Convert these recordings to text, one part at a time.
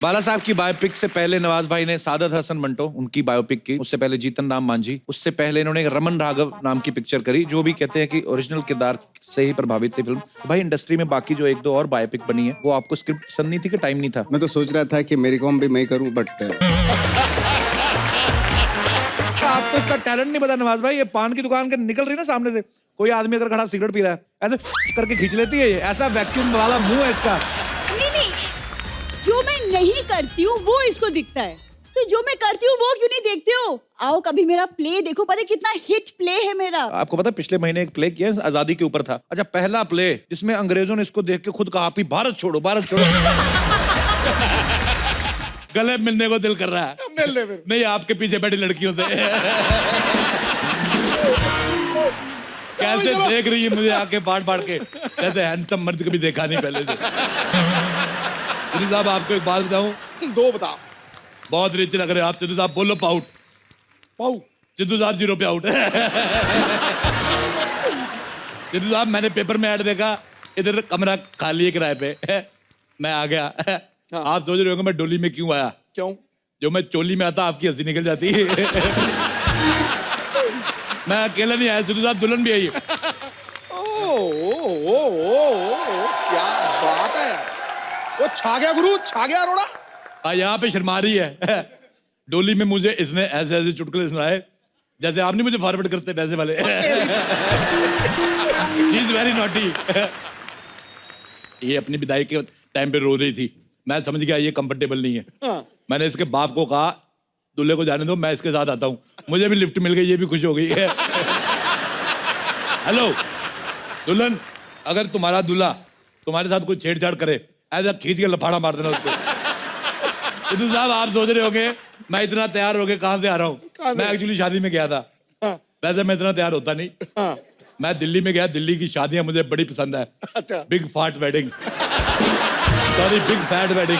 बाला साहब की बायोपिक से पहले नवाज भाई ने सादत हसन मंटो उनकी बायोपिक की, उससे पहले जीतन राम मांझी, उससे पहले इन्होंने रमन राघव नाम की पिक्चर करी, जो भी कहते हैं कि ओरिजिनल किरदार से ही प्रभावित थी फिल्म। भाई इंडस्ट्री में बाकी जो एक दो और बायोपिक बनी है, वो आपको स्क्रिप्ट पसंद नहीं थी कि टाइम नहीं था? मैं तो सोच रहा था कि मेरी कॉम भी मैं करूं, बट आपको इसका टैलेंट नहीं पता नवाज भाई। ये पान की दुकान के निकल रही है ना सामने से, कोई आदमी अगर खड़ा सिगरेट पी रहा है ऐसे करके खींच लेती है, ये ऐसा वैक्यूम वाला मुंह है इसका। नहीं, जो मैं नहीं करती हूँ वो इसको दिखता है, तो जो मैं करती हूँ वो क्यों नहीं देखते हो? आओ कभी मेरा प्ले देखो, पता है कितना हिट प्ले है मेरा। आपको पता है पिछले महीने एक प्ले किया आजादी के ऊपर था। अच्छा, पहला प्ले जिसमें अंग्रेजों ने इसको देख के खुद कहा आप भारत छोड़ो, भारत छोड़ो। गले मिलने को दिल कर रहा है। नहीं, आपके पीछे बैठी लड़कियों से। कैसे देख रही है मुझे आके बाढ़ बाढ़ के, जैसे हैंडसम मर्द कभी देखा नहीं पहले से। साहब आपको एक बात बताऊं? दो बता। बहुत रिच लग रहे हो आप सिद्धू साहब। बोलो पाउट। पाऊ। सिद्धू साहब 0 पे आउट। सिद्धू साहब मैंने पेपर में ऐड देखा, इधर कमरा खाली है किराए पे। मैं आ गया। हाँ। आप सोच रहे होंगे मैं डोली में क्यों आया? क्यों? जो मैं चोली में आता आपकी हंसी निकल जाती। मैं अकेला नहीं आया, सिद्धू साहब दुल्हन भी आई। क्या बात है, वो छा गया गुरु, छा गया अरोड़ा। यहाँ पे शर्मा रही है। डोली में मुझे इसने ऐसे ऐसे चुटकुले सुनाए जैसे आप नहीं मुझे फॉरवर्ड करते पैसे वाले। She is very naughty। ये अपनी विदाई के टाइम पे रो रही थी, मैं समझ गया ये कंफर्टेबल नहीं है। हाँ। मैंने इसके बाप को कहा दूल्हे को जाने दो, मैं इसके साथ आता हूँ। मुझे भी लिफ्ट मिल गई, ये भी खुश हो गई है। हेलो दुल्हन, अगर तुम्हारा दूल्हा तुम्हारे साथ कोई छेड़छाड़ करे, ऐसा खींच के लफाड़ा मार देना उसको। सिद्धू साहब आप सोच रहे होंगे मैं इतना तैयार हो गया कहाँ से आ रहा हूँ? मैं एक्चुअली शादी में गया था। हाँ। वैसे मैं इतना तैयार होता नहीं। हाँ। मैं दिल्ली में गया, दिल्ली की शादियां मुझे बड़ी पसंद है। अच्छा। Big fat wedding, sorry big fat wedding.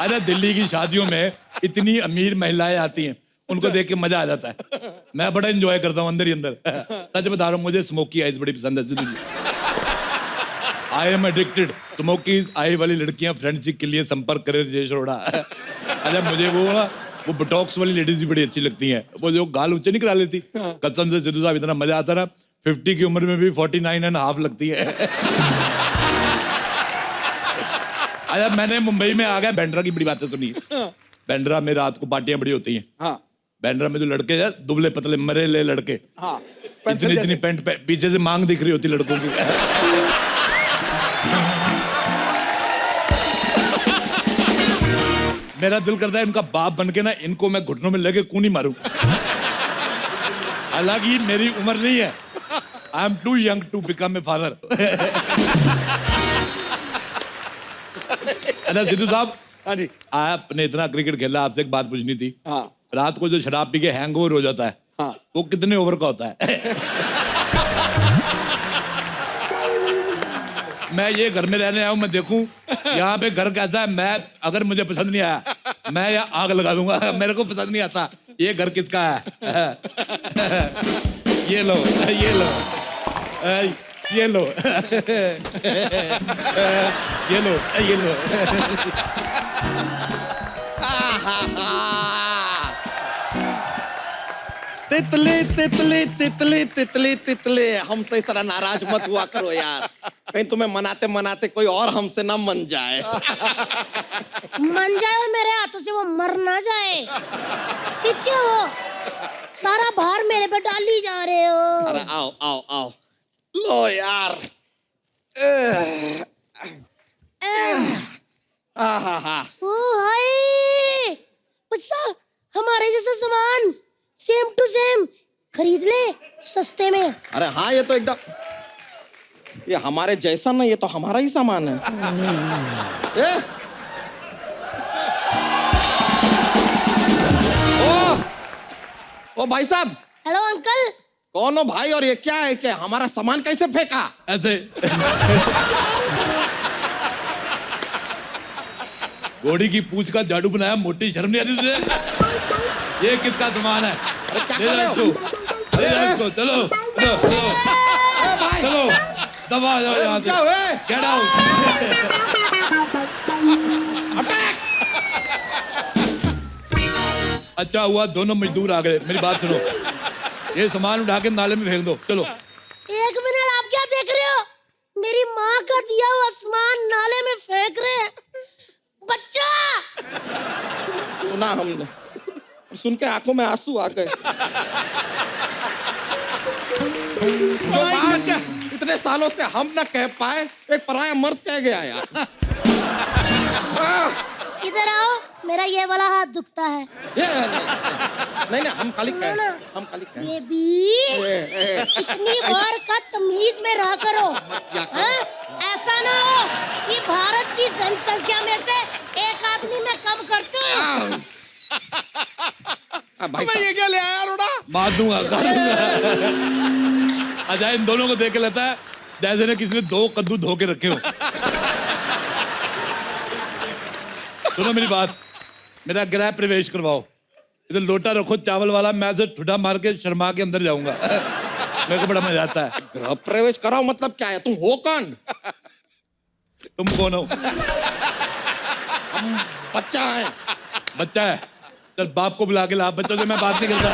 अरे दिल्ली की शादियों में इतनी अमीर महिलाएं आती हैं, उनको देख के मजा आ जाता है। मैं बड़ा एंजॉय करता हूँ अंदर ही अंदर। सच बता रहा हूँ, मुझे स्मोकी आइज बड़ी पसंद है Sidhu ji. I am addicted. Smoky eye वाली लड़कियां फ्रेंडशिप के लिए संपर्क करे राजेश अरोड़ा। अच्छा, मुझे वो बोटॉक्स वाली लेडीज भी बड़ी अच्छी लगती हैं, वो जो गाल ऊंचे नहीं करा लेती। कसम से सिद्धू साहब इतना मजा आता रहा, 50 की उम्र में भी 49.5 लगती है। अच्छा, मैंने मुंबई में आ गया, बैंड्रा की बड़ी बातें सुनी। बैंड्रा में रात को पार्टियां बड़ी होती हैं। हाँ। बैंड्रा में जो लड़के हैं दुबले पतले मरेले लड़के, हाँ। इतनी पैंट पीछे से मांग दिख रही होती लड़कों की। मेरा दिल करता है इनका बाप बन के ना इनको मैं घुटनों में लेके कूनी मारूं। हालांकि मेरी उम्र नहीं है, I am too young to become a father. अच्छा सिद्धू साहब, हाँ जी। आपने इतना क्रिकेट खेला, आपसे एक बात पूछनी थी। हाँ। रात को जो शराब पी के हैंगओवर हो जाता है, हाँ। वो कितने ओवर का होता है? मैं ये घर में रहने आया हूं, मैं देखूं यहाँ पे घर कैसा है। मैं अगर मुझे पसंद नहीं आया, मैं यहाँ आग लगा दूंगा। मेरे को पसंद नहीं आता ये घर किसका है। ये लो, ये लो, ये लो, ये लो, ये लो। तितली तितली तितली तितली तितली, हमसे इस तरह नाराज मत हुआ करो यार, कहीं तुम्हें मनाते मनाते कोई और हमसे ना मन जाए। मन जाए और मेरे हाथों से वो मर ना जाए। पीछे हो, सारा भार मेरे पे डाली जा रहे हो। अरे आओ आओ आओ, लो यार। ओ हाय, अच्छा हमारे जैसा सामान सेम टू सेम खरीद ले सस्ते में। अरे हाँ, ये तो एकदम, ये हमारे जैसा ना, ये तो हमारा ही सामान है। ओ भाई साहब। Hello uncle. कौन हो भाई, और ये क्या है कि हमारा सामान कैसे फेंका? ऐसे घोड़ी की पूंछ का झाड़ू बनाया, मोटी शर्म नहीं आती तुझे? ये किसका सामान है? ले जा इसको, ले जा इसको। चलो चलो चलो, दबा जाओ यहाँ से। Get out. अटैक। अच्छा हुआ दोनों मजदूर आ गए। मेरी बात सुनो, ये सामान उठा के नाले में फेंक दो। चलो। एक मिनट, आप क्या देख रहे हो? मेरी माँ का दिया हुआ सामान नाले में फेंक रहे हैं। बच्चा! सुना हमने, सुन के आंखों में आंसू आ गए। जो बात इतने सालों से हम न कह पाए, एक पराया मर्द कह गया यार। इधर आओ, मेरा ये वाला हाथ दुखता है। ये नहीं नहीं, हम खाली कह, हम खाली कह। बेबी, इतनी बार का तमीज में रहा करो। हाँ? ऐसा ना हो कि भारत की जनसंख्या में से एक आदमी मैं कम कर दूं। भाई मैं ये क्या ले आया रोड़ा? मार दूंगा। अजय इन दोनों को देख के लगता है जैसे ने किसी ने 2 कद्दू धो के रखे हो। सुनो मेरी बात, मेरा गृह प्रवेश करवाओ। इधर लोटा रखो चावल वाला, मैं से ठुडा मार के शर्मा के अंदर जाऊंगा। मेरे को बड़ा मजा आता है। गृह प्रवेश कराओ मतलब क्या है? तुम हो कौन? तुम कौन हो? बच्चा है। बच्चा है? चल बाप को बुला के ला, बच्चों से मैं बात नहीं करता।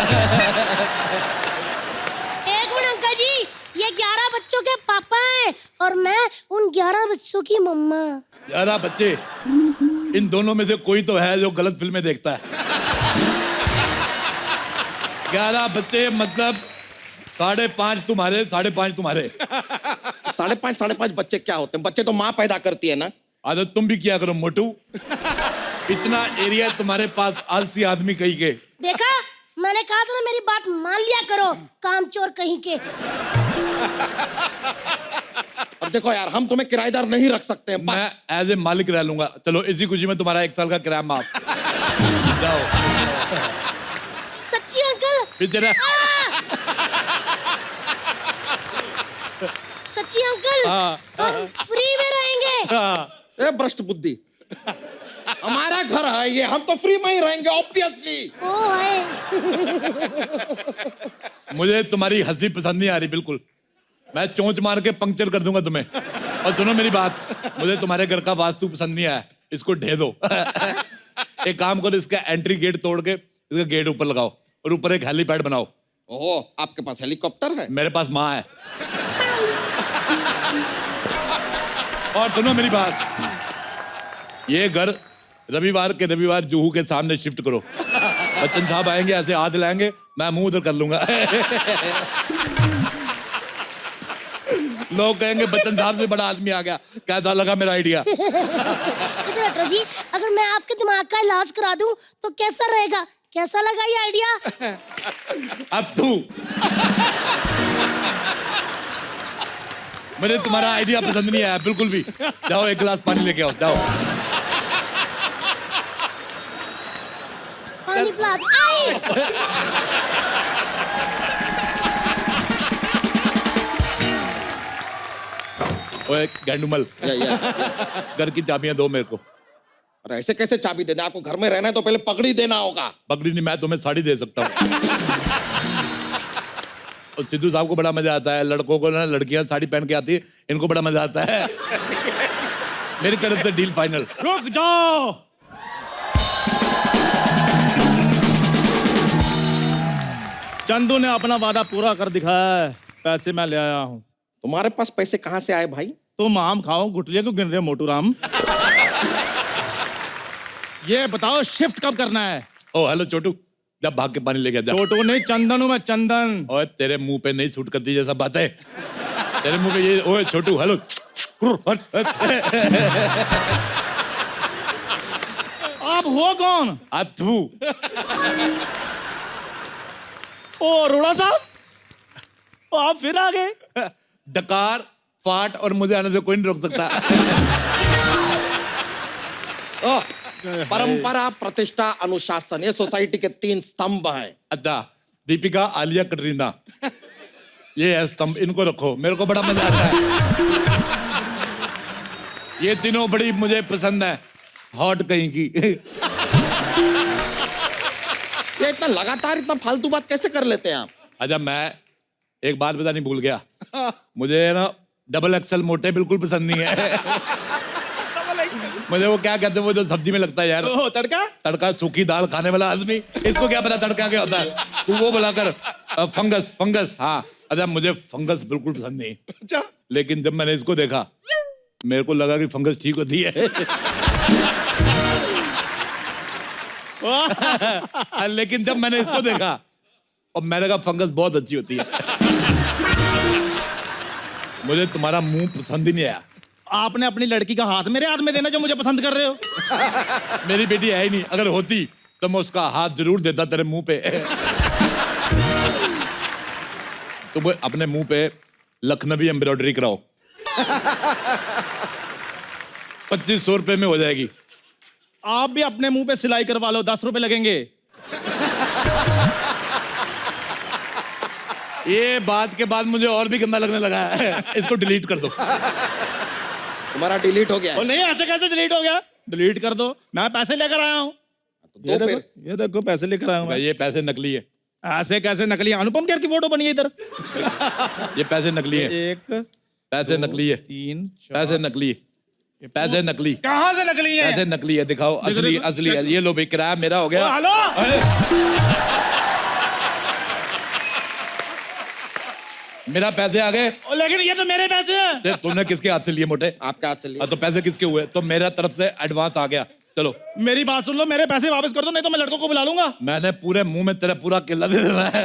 एक मिनट अंकल जी, ये 11 बच्चों के पापा हैं और मैं उन 11 बच्चों की मम्मा। 11 बच्चे? इन दोनों में से कोई तो है जो गलत फिल्में देखता है। 11 बच्चे मतलब 5.5 तुम्हारे, 5.5 तुम्हारे। 5.5 बच्चे क्या होते हैं? बच्चे तो माँ पैदा करती है ना। आदत तुम भी किया करो मोटू। इतना एरिया तुम्हारे पास, आलसी आदमी कहीं के। देखा, मैंने कहा था ना, मेरी बात मान लिया करो, कामचोर कहीं के। अब देखो यार, हम तुम्हें किराएदार नहीं रख सकते हैं। मैं एज ए मालिक रह लूंगा। चलो इसी खुशी में तुम्हारा 1 साल का किराया माफ। जाओ। सच्ची अंकल? फिर तेरा सच्ची अंकल? हाँ। हम फ्री में रहेंगे। ए भ्रष्ट बुद्धि, हमारा घर है ये, हम तो फ्री में ही रहेंगे ऑब्वियसली। ओ है। मुझे तुम्हारी हंसी पसंद नहीं आ रही बिल्कुल। मैं चोंच मार के पंक्चर कर दूंगा तुम्हें। और सुनो मेरी बात, मुझे तुम्हारे घर का वास्तु पसंद नहीं आया, इसको ढे दो। एक काम करो, इसका एंट्री गेट तोड़ के इसका गेट ऊपर लगाओ और ऊपर एक हेलीपैड बनाओ। ओहो, आपके पास हेलीकॉप्टर है? मेरे पास माँ है। और सुनो मेरी बात, ये घर रविवार के रविवार जुहू के सामने शिफ्ट करो। बच्चन साहब आएंगे, ऐसे हाथ लाएंगे, मैं मुंह उधर कर लूंगा। लोग कहेंगे बच्चन साहब से बड़ा आदमी आ गया। कैसा लगा मेरा आइडिया? इधर हटो जी, अगर मैं आपके दिमाग का इलाज करा दूं तो कैसा रहेगा? कैसा लगा ये आइडिया? अब तू मुझे तुम्हारा आइडिया पसंद नहीं आया बिल्कुल भी। जाओ 1 गिलास पानी लेके आओ, जाओ। पानी पिला दो। आई! ओए गैंडुमल, घर की चाबियां दो मेरे को। अरे ऐसे कैसे चाबी दे दे? आपको घर में रहना है तो पहले पगड़ी देना होगा। पगड़ी नहीं, मैं तुम्हें साड़ी दे सकता हूँ। और सिद्धू साहब को बड़ा मजा आता है, लड़कों को ना, लड़कियां साड़ी पहन के आती है, इनको बड़ा मजा आता है। मेरी तरफ से डील फाइनल। रुक जाओ। चंदू ने अपना वादा पूरा कर दिखाया है, पैसे मैं ले आया हूँ। तुम्हारे पास पैसे कहाँ से आए भाई? तुम आम खाओ, गुटलियां क्यों गिन रहे हो मोटू राम? ये बताओ शिफ्ट कब करना है? ओ हेलो छोटू, जब भाग के पानी लेके जा। छोटू नहीं, चंदन हूँ मैं, चंदन। ओए तेरे मुंह पे नहीं सूट करती जैसा बात है। तेरे मुंह पे ये, ओए छोटू हेलो। आप हो कौन? अथू। ओ अरोड़ा साहब, आप फिर आ गए। डकार, फाट और मुझे आने से कोई नहीं रोक सकता। परंपरा, प्रतिष्ठा, अनुशासन, ये सोसाइटी के 3 स्तंभ हैं। अच्छा, दीपिका, आलिया, कटरीना, ये है स्तंभ, इनको रखो। मेरे को बड़ा मजा आता है। ये तीनों बड़ी मुझे पसंद है। हॉट कहीं की। ये इतना लगातार इतना फालतू बात कैसे कर लेते हैं आप? अच्छा, मैं एक बात बतानी भूल गया। मुझे ना डबल एक्सल मोटे बिल्कुल पसंद नहीं है। मुझे वो क्या कहते हैं वो जो सब्जी में लगता है यार, ओ, तड़का। तड़का, सूखी दाल खाने वाला आदमी, इसको क्या पता तड़का क्या होता है? तू वो बुलाकर फंगस, फंगस। हाँ, अच्छा मुझे फंगस बिल्कुल पसंद नहीं, अच्छा लेकिन जब मैंने इसको देखा मेरे को लगा कि फंगस ठीक होती है। लेकिन जब मैंने इसको देखा और मैंने कहा फंगस बहुत अच्छी होती है। मुझे तुम्हारा मुंह पसंद ही नहीं आया। आपने अपनी लड़की का हाथ मेरे हाथ में देना जो मुझे पसंद कर रहे हो। मेरी बेटी है ही नहीं, अगर होती तो मैं उसका हाथ जरूर देता तेरे मुंह पे। तुम अपने मुंह पे लखनवी एम्ब्रॉयडरी कराओ, 2500 रुपए में हो जाएगी। आप भी अपने मुंह पे सिलाई करवा लो, 10 रुपए लगेंगे। ये बात के बाद मुझे और भी गंदा लगने लगा है। इसको डिलीट कर दो। तुम्हारा डिलीट हो गया और है। नहीं, ऐसे कैसे डिलीट हो गया? डिलीट कर दो, मैं पैसे लेकर आया हूँ। दो फिर। ये देखो पैसे लेकर आया हूँ मैं। ये पैसे नकली है, ऐसे कैसे नकली? अनुपम खेर की फोटो बनी है इधर। ये पैसे नकली है, 1 पैसे नकली है, 3 पैसे नकली है, पैसे नकली, कहाँ से नकली है? पैसे नकली है। दिखाओ असली, देखो, असली है। ये लो भाई, किराया मेरा हो गया। हेलो, मेरा पैसे आ गए। लेकिन ये तो मेरे पैसे हैं। तुमने किसके हाथ से लिए मोटे? आपका हाथ से लिया। तो पैसे किसके हुए? तो मेरा तरफ से एडवांस आ गया। चलो मेरी बात सुन लो, मेरे पैसे वापस कर दो, नहीं तो मैं लड़कों को बुला लूंगा। मैंने पूरे मुंह में तेरा पूरा किला दे देना है।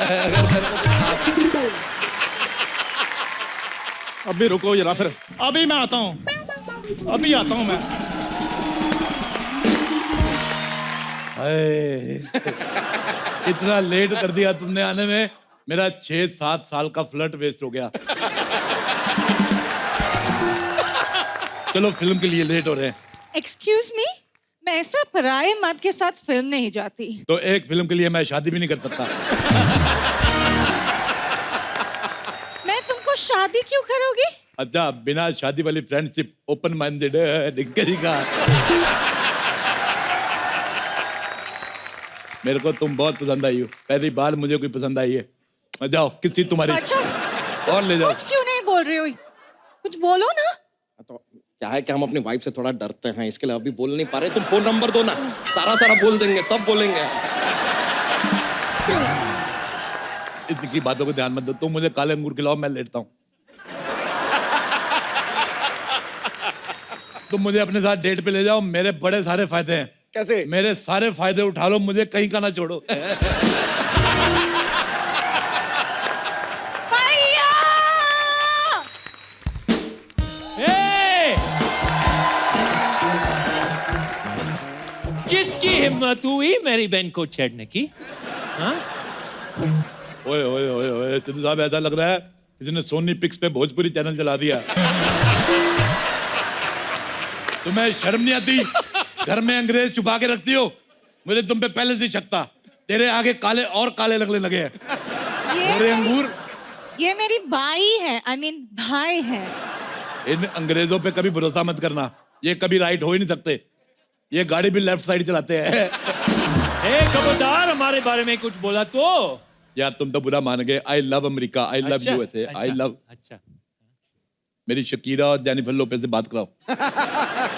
अभी रुको जरा, फिर अभी मैं आता हूँ, अभी आता हूँ मैं। हाय, इतना लेट कर दिया तुमने आने में। मेरा 6-7 साल का फ्लर्ट वेस्ट हो गया। चलो फिल्म के लिए लेट हो रहे हैं। एक्सक्यूज मी, मैं ऐसा पराये मर्द के साथ फिल्म नहीं जाती। तो एक फिल्म के लिए मैं शादी भी नहीं कर सकता। मैं तुमको शादी क्यों करोगी? अच्छा, बिना शादी वाली फ्रेंडशिप, ओपन माइंडेड का। मेरे को तुम बहुत पसंद आई हो, पहली बार मुझे कोई पसंद आई है। जाओ किसी तुम्हारी अच्छा, और ले जाओ। कुछ क्यों नहीं बोल रही हो? कुछ बोलो ना। तो क्या है कि हम अपनी वाइफ से थोड़ा डरते हैं, इसके लिए अभी बोल नहीं पा रहे। तुम फोन नंबर दो ना, सारा सारा बोल देंगे, सब बोलेंगे। इतनी बातों को ध्यान मत दो। तुम मुझे काले अंगूर खिलाओ, मैं लेटता हूँ। तुम मुझे अपने साथ डेट पे ले जाओ, मेरे बड़े सारे फायदे हैं। कैसे? मेरे सारे फायदे उठा लो, मुझे कहीं का ना छोड़ो। भैया! किसकी हिम्मत हुई मेरी बहन को छेड़ने की? हाँ? ओए ओए ओए ओए, सिद्धू साहब ऐसा लग रहा है इसने सोनी पिक्स पे भोजपुरी चैनल चला दिया। तुम्हें शर्म नहीं आती? घर में अंग्रेज छुपा के रखती हो। मुझे तुम पे पहले से शक था। तेरे आगे काले और काले लगने लगे हैं। गोरे अंगूर। ये मेरी बाई है, I mean भाई है। इन अंग्रेजों पे कभी भरोसा मत करना, ये कभी राइट हो ही नहीं सकते। ये गाड़ी भी लेफ्ट साइड चलाते हैं। खबरदार, हमारे बारे में कुछ बोला तो। यार तुम तो बुरा मान गए। I love America, I love USA, I love. अच्छा, मेरी शकीरा और जेनिफर लोपेज से बात कराओ।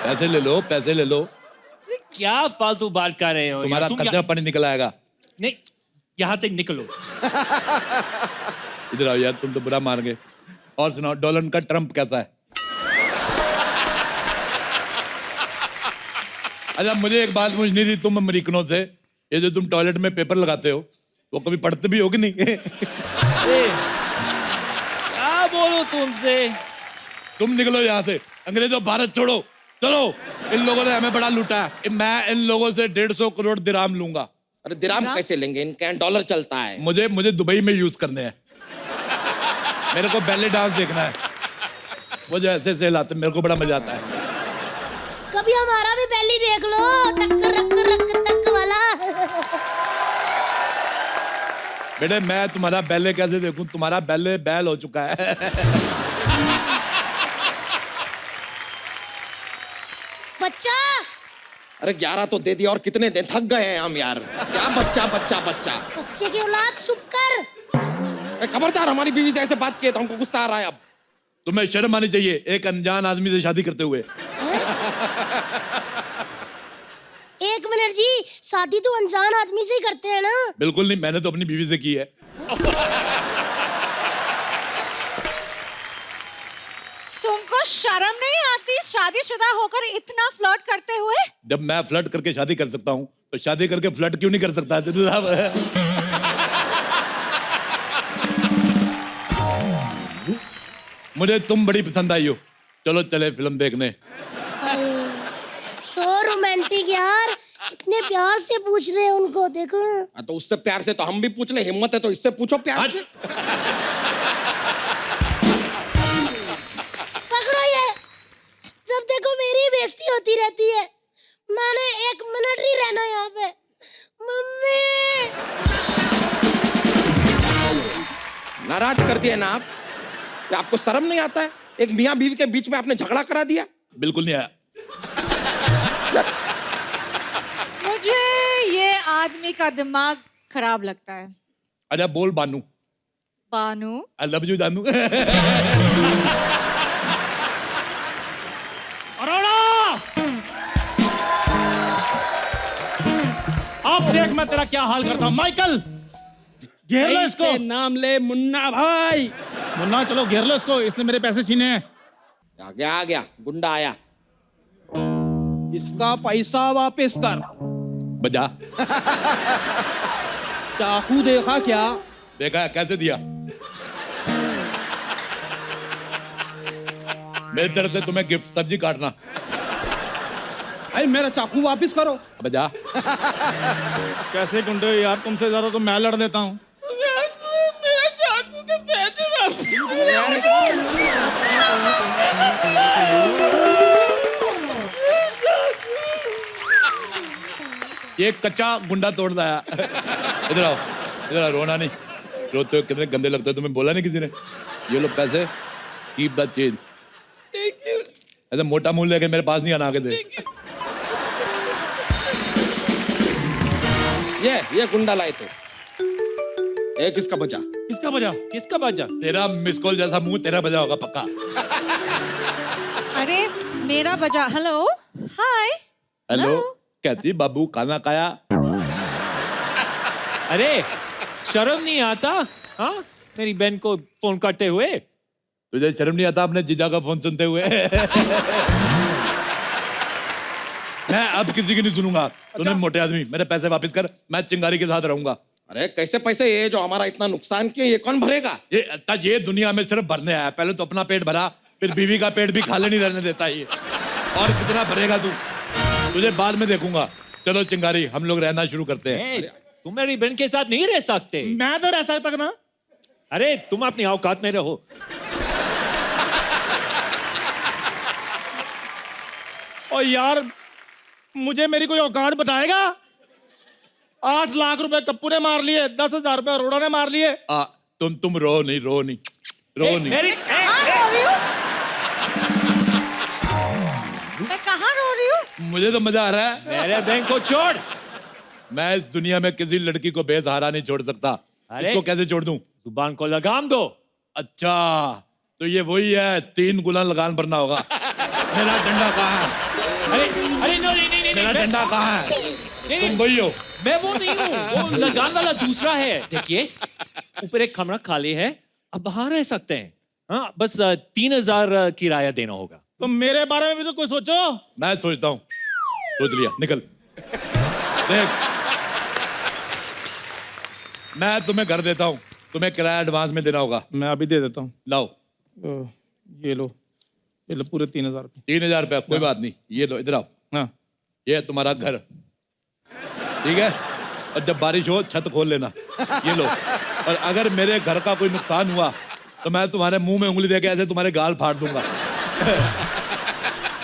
पैसे ले लो, पैसे ले लो। क्या फालतू बात कर रहे हो? तुम्हारा तुम खर्चा पानी निकल आएगा। नहीं, यहाँ से निकलो। इधर आओ यार, तुम तो बुरा मान गए। और सुनाओ, डोनाल्ड का ट्रम्प कैसा है? अच्छा मुझे एक बात पूछनी थी तुम अमेरिकनों से, ये जो तुम टॉयलेट में पेपर लगाते हो वो कभी पढ़ते भी हो कि नहीं? क्या बोलो तुमसे? तुम निकलो यहाँ से। अंग्रेजों, भारत छोड़ो, चलो। इन लोगों ने हमें बड़ा लूटा है। मैं इन लोगों से 150 करोड़ दिराम लूंगा। अरे दिराम कैसे लेंगे? इनके यहाँ डॉलर चलता है। मुझे दुबई में यूज करने हैं। मेरे को बैले डांस देखना है। वो जो ऐसे ऐसे हिलाते, मेरे को बड़ा मजा आता है। कभी हमारा भी बैली देख लो, टक रक रक टक वाला। बेटे मैं तुम्हारा बैले कैसे देखूं? तुम्हारा बैले बैल हो चुका है। बच्चा, अरे 11 तो दे दिया, और कितने दिन? थक गए हैं हम यार। क्या बच्चा बच्चा बच्चा? बच्चे की औलाद चुप कर। खबरदार, हमारी बीवी से ऐसे बात किए तो हमको गुस्सा आ रहा है अब। तुम्हें शर्म आनी चाहिए एक अनजान आदमी से शादी करते हुए। एक मिनट जी, शादी तो अनजान आदमी से ही करते हैं ना। बिल्कुल नहीं, मैंने तो अपनी बीवी से की है। तुमको शर्म नहीं आती शादीशुदा होकर इतना फ्लर्ट करते हुए? जब मैं फ्लर्ट करके शादी कर सकता हूँ तो शादी करके फ्लर्ट क्यों नहीं कर सकता सिद्धू साहब? मुझे तुम बड़ी पसंद आई हो, चलो चले फिल्म देखने। सो रोमांटिक यार, कितने प्यार से पूछ रहे हैं उनको, देखो। तो उससे प्यार से तो हम भी पूछ ले, हिम्मत है तो इससे पूछो प्यार से। पकड़ो ये, जब देखो मेरी बेइज्जती होती रहती है। मैंने 1 मिनट नहीं रहना यहाँ पे। मम्मी, नाराज कर दिए ना आप? क्या आपको शर्म नहीं आता है? एक मियाँ बीवी के बीच में आपने झगड़ा करा दिया। बिल्कुल नहीं आया। मुझे ये आदमी का दिमाग खराब लगता है। अच्छा बोल बानू। बानू? आई लव यू जानू। अरोड़ा! अब देख मैं तेरा क्या हाल करता हूँ। माइकल, घेर लो इसको। नाम ले मुन्ना भाई। मुन्ना चलो घेर लो इसको, इसने मेरे पैसे छीने हैं। आ गया गुंडा आया। इसका पैसा वापस कर। बजा। चाकू देखा क्या? देखा कैसे दिया? मेरी तरफ से तुम्हें गिफ्ट, सब्जी काटना। अरे मेरा चाकू वापस करो। बजा। कैसे गुंडे यार, तुमसे ज्यादा तो मैं लड़ देता हूँ। मेरा चाकू के पैसे ये कच्चा गुंडा तोड़ लाया। इधर आओ, इधर आओ, रोना नहीं। रोते हो कितने गंदे लगते हो, तुम्हें बोला नहीं किसी ने? ये लो पैसे, कीप द चेंज। ऐसे मोटा मुंह लेके मेरे पास नहीं आना आगे से। ये गुंडा लाए थे। एक किसका बचा? किसका बजा? किसका बाजा? तेरा मिस कॉल जैसा मुंह तेरा बजा होगा पक्का। अरे मेरा बजा। हेलो, हाय। हेलो, कैसी बाबू, खाना खाया? अरे शर्म नहीं आता? हाँ, मेरी बहन को फोन करते हुए। तुझे शर्म नहीं आता अपने जीजा का फोन सुनते हुए? मैं अब किसी की नहीं सुनूंगा। तूने मोटे आदमी, मेरे पैसे वापस कर, मैं चिंगारी के साथ रहूंगा। अरे कैसे पैसे? ये जो हमारा इतना नुकसान किया, ये कौन भरेगा? ये दुनिया में सिर्फ भरने आया। पहले तो अपना पेट भरा, फिर बीवी का पेट भी खाली नहीं रहने देता ये। और कितना भरेगा तू? तुझे बाद में देखूंगा। चलो चिंगारी, हम लोग रहना शुरू करते हैं। तुम मेरी बहन के साथ नहीं रह सकते। मैं तो रह सकता ना। अरे तुम अपनी औकात में रहो। और यार मुझे मेरी कोई औकात बताएगा? 8 लाख रुपए कप्पू ने मार लिए, 10,000 रुपए अरोड़ा ने मार लिए। तुम रो नहीं, रो नहीं, रो नहीं। मैं कहाँ रो रही हूँ? मुझे तो मजा आ रहा है। मेरे बहन को छोड़। मैं इस दुनिया में किसी लड़की को बेसहारा नहीं छोड़ सकता। अरे इसको कैसे छोड़ दूं? जुबान को लगाम दो। अच्छा, तो ये वही है, 3 गुना लगान भरना होगा। मेरा डंडा कहाँ है? अरे अरे नहीं, मेरा डंडा कहाँ है? तुम वही हो? मैं वो नहीं हूँ, वो लगान वाला दूसरा है। देखिए, ऊपर एक कमरा खाली है, अब वहां रह सकते हैं। हाँ, बस 3,000 किराया देना होगा। तो मेरे बारे में भी तो कोई सोचो। मैं सोचता हूँ। सोच लिया, निकल। देख, मैं तुम्हें घर देता हूँ, तुम्हें किराया एडवांस में देना होगा। मैं अभी दे देता हूँ। लाओ। ये लो पूरे 3,000 रुपये। 3,000 रुपया, कोई बात नहीं। ये लो, इधर आओ। हाँ, ये है तुम्हारा घर, ठीक है? और जब बारिश हो छत खोल लेना। ये लो। और अगर मेरे घर का कोई नुकसान हुआ तो मैं तुम्हारे मुंह में उंगली देके ऐसे तुम्हारे गाल फाड़ दूंगा।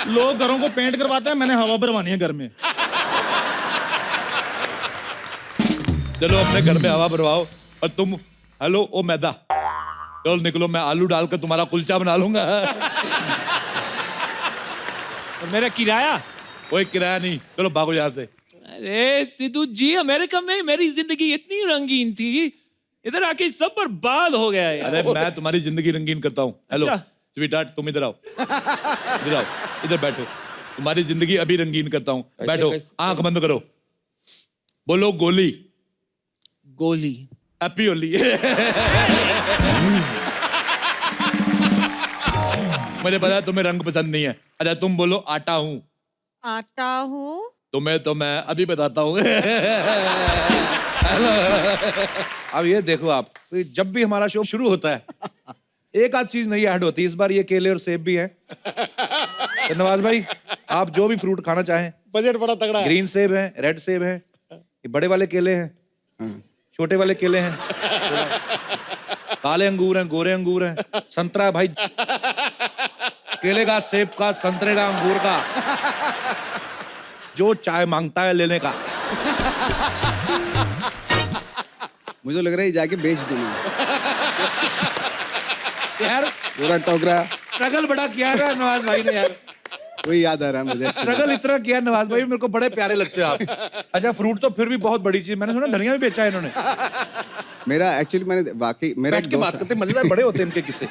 लोग घरों को पेंट करवाते हैं, मैंने हवा भरवानी है घर में। चलो अपने घर में हवा भरवाओ। और तुम, हेलो ओ मैदा, चलो निकलो, मैं आलू डालकर तुम्हारा कुलचा बना लूंगा। और मेरा किराया? कोई किराया नहीं, चलो भागो यहाँ से। अरे सिद्धू जी, अमेरिका में मेरी जिंदगी इतनी रंगीन थी, इधर आके सब बर्बाद हो गया है। अरे मैं तुम्हारी जिंदगी रंगीन करता हूँ। हेलो अच्छा। स्वीटहार्ट, तुम इधर आओ, इधर आओ, इधर बैठो। तुम्हारी जिंदगी अभी रंगीन करता हूँ। कैसे- बैठो, कैसे- आंख बंद करो, बोलो गोली। गोली। हैप्पी होली। मुझे पता है तुम्हें रंग पसंद नहीं है। अच्छा तुम बोलो आटा हूँ। आता हूँ। तुम्हें तो मैं अभी बताता हूँ। अब ये देखो आप, तो जब भी हमारा शो शुरू होता है एक आध चीज नहीं ऐड होती। इस बार ये केले और सेब भी हैं। तो नवाज भाई आप जो भी फ्रूट खाना चाहें, बजट बड़ा तगड़ा है। ग्रीन सेब है, रेड सेब है, ये बड़े वाले केले हैं, छोटे वाले केले हैं, काले अंगूर हैं, गोरे अंगूर हैं, संतरा है भाई, केले का, सेब का, संतरे का, अंगूर का, जो चाय मांगता है लेने का। मुझे लग रहा है ये जाके बेच दूंगा यार पूरा टोकरा। स्ट्रगल बड़ा किया है नवाज भाई ने यार। वही याद आ रहा है मुझे। स्ट्रगल इतना किया नवाज भाई, मेरे को बड़े प्यारे लगते हो आप। अच्छा फ्रूट तो फिर भी बहुत बड़ी चीज, मैंने सुना धनिया भी बेचा है इन्होंने। मेरा एक्चुअली मैंने वाकई मेरा बैठ एक के दोस्त बात करते, मजेदार बड़े होते हैं इनके किस्से।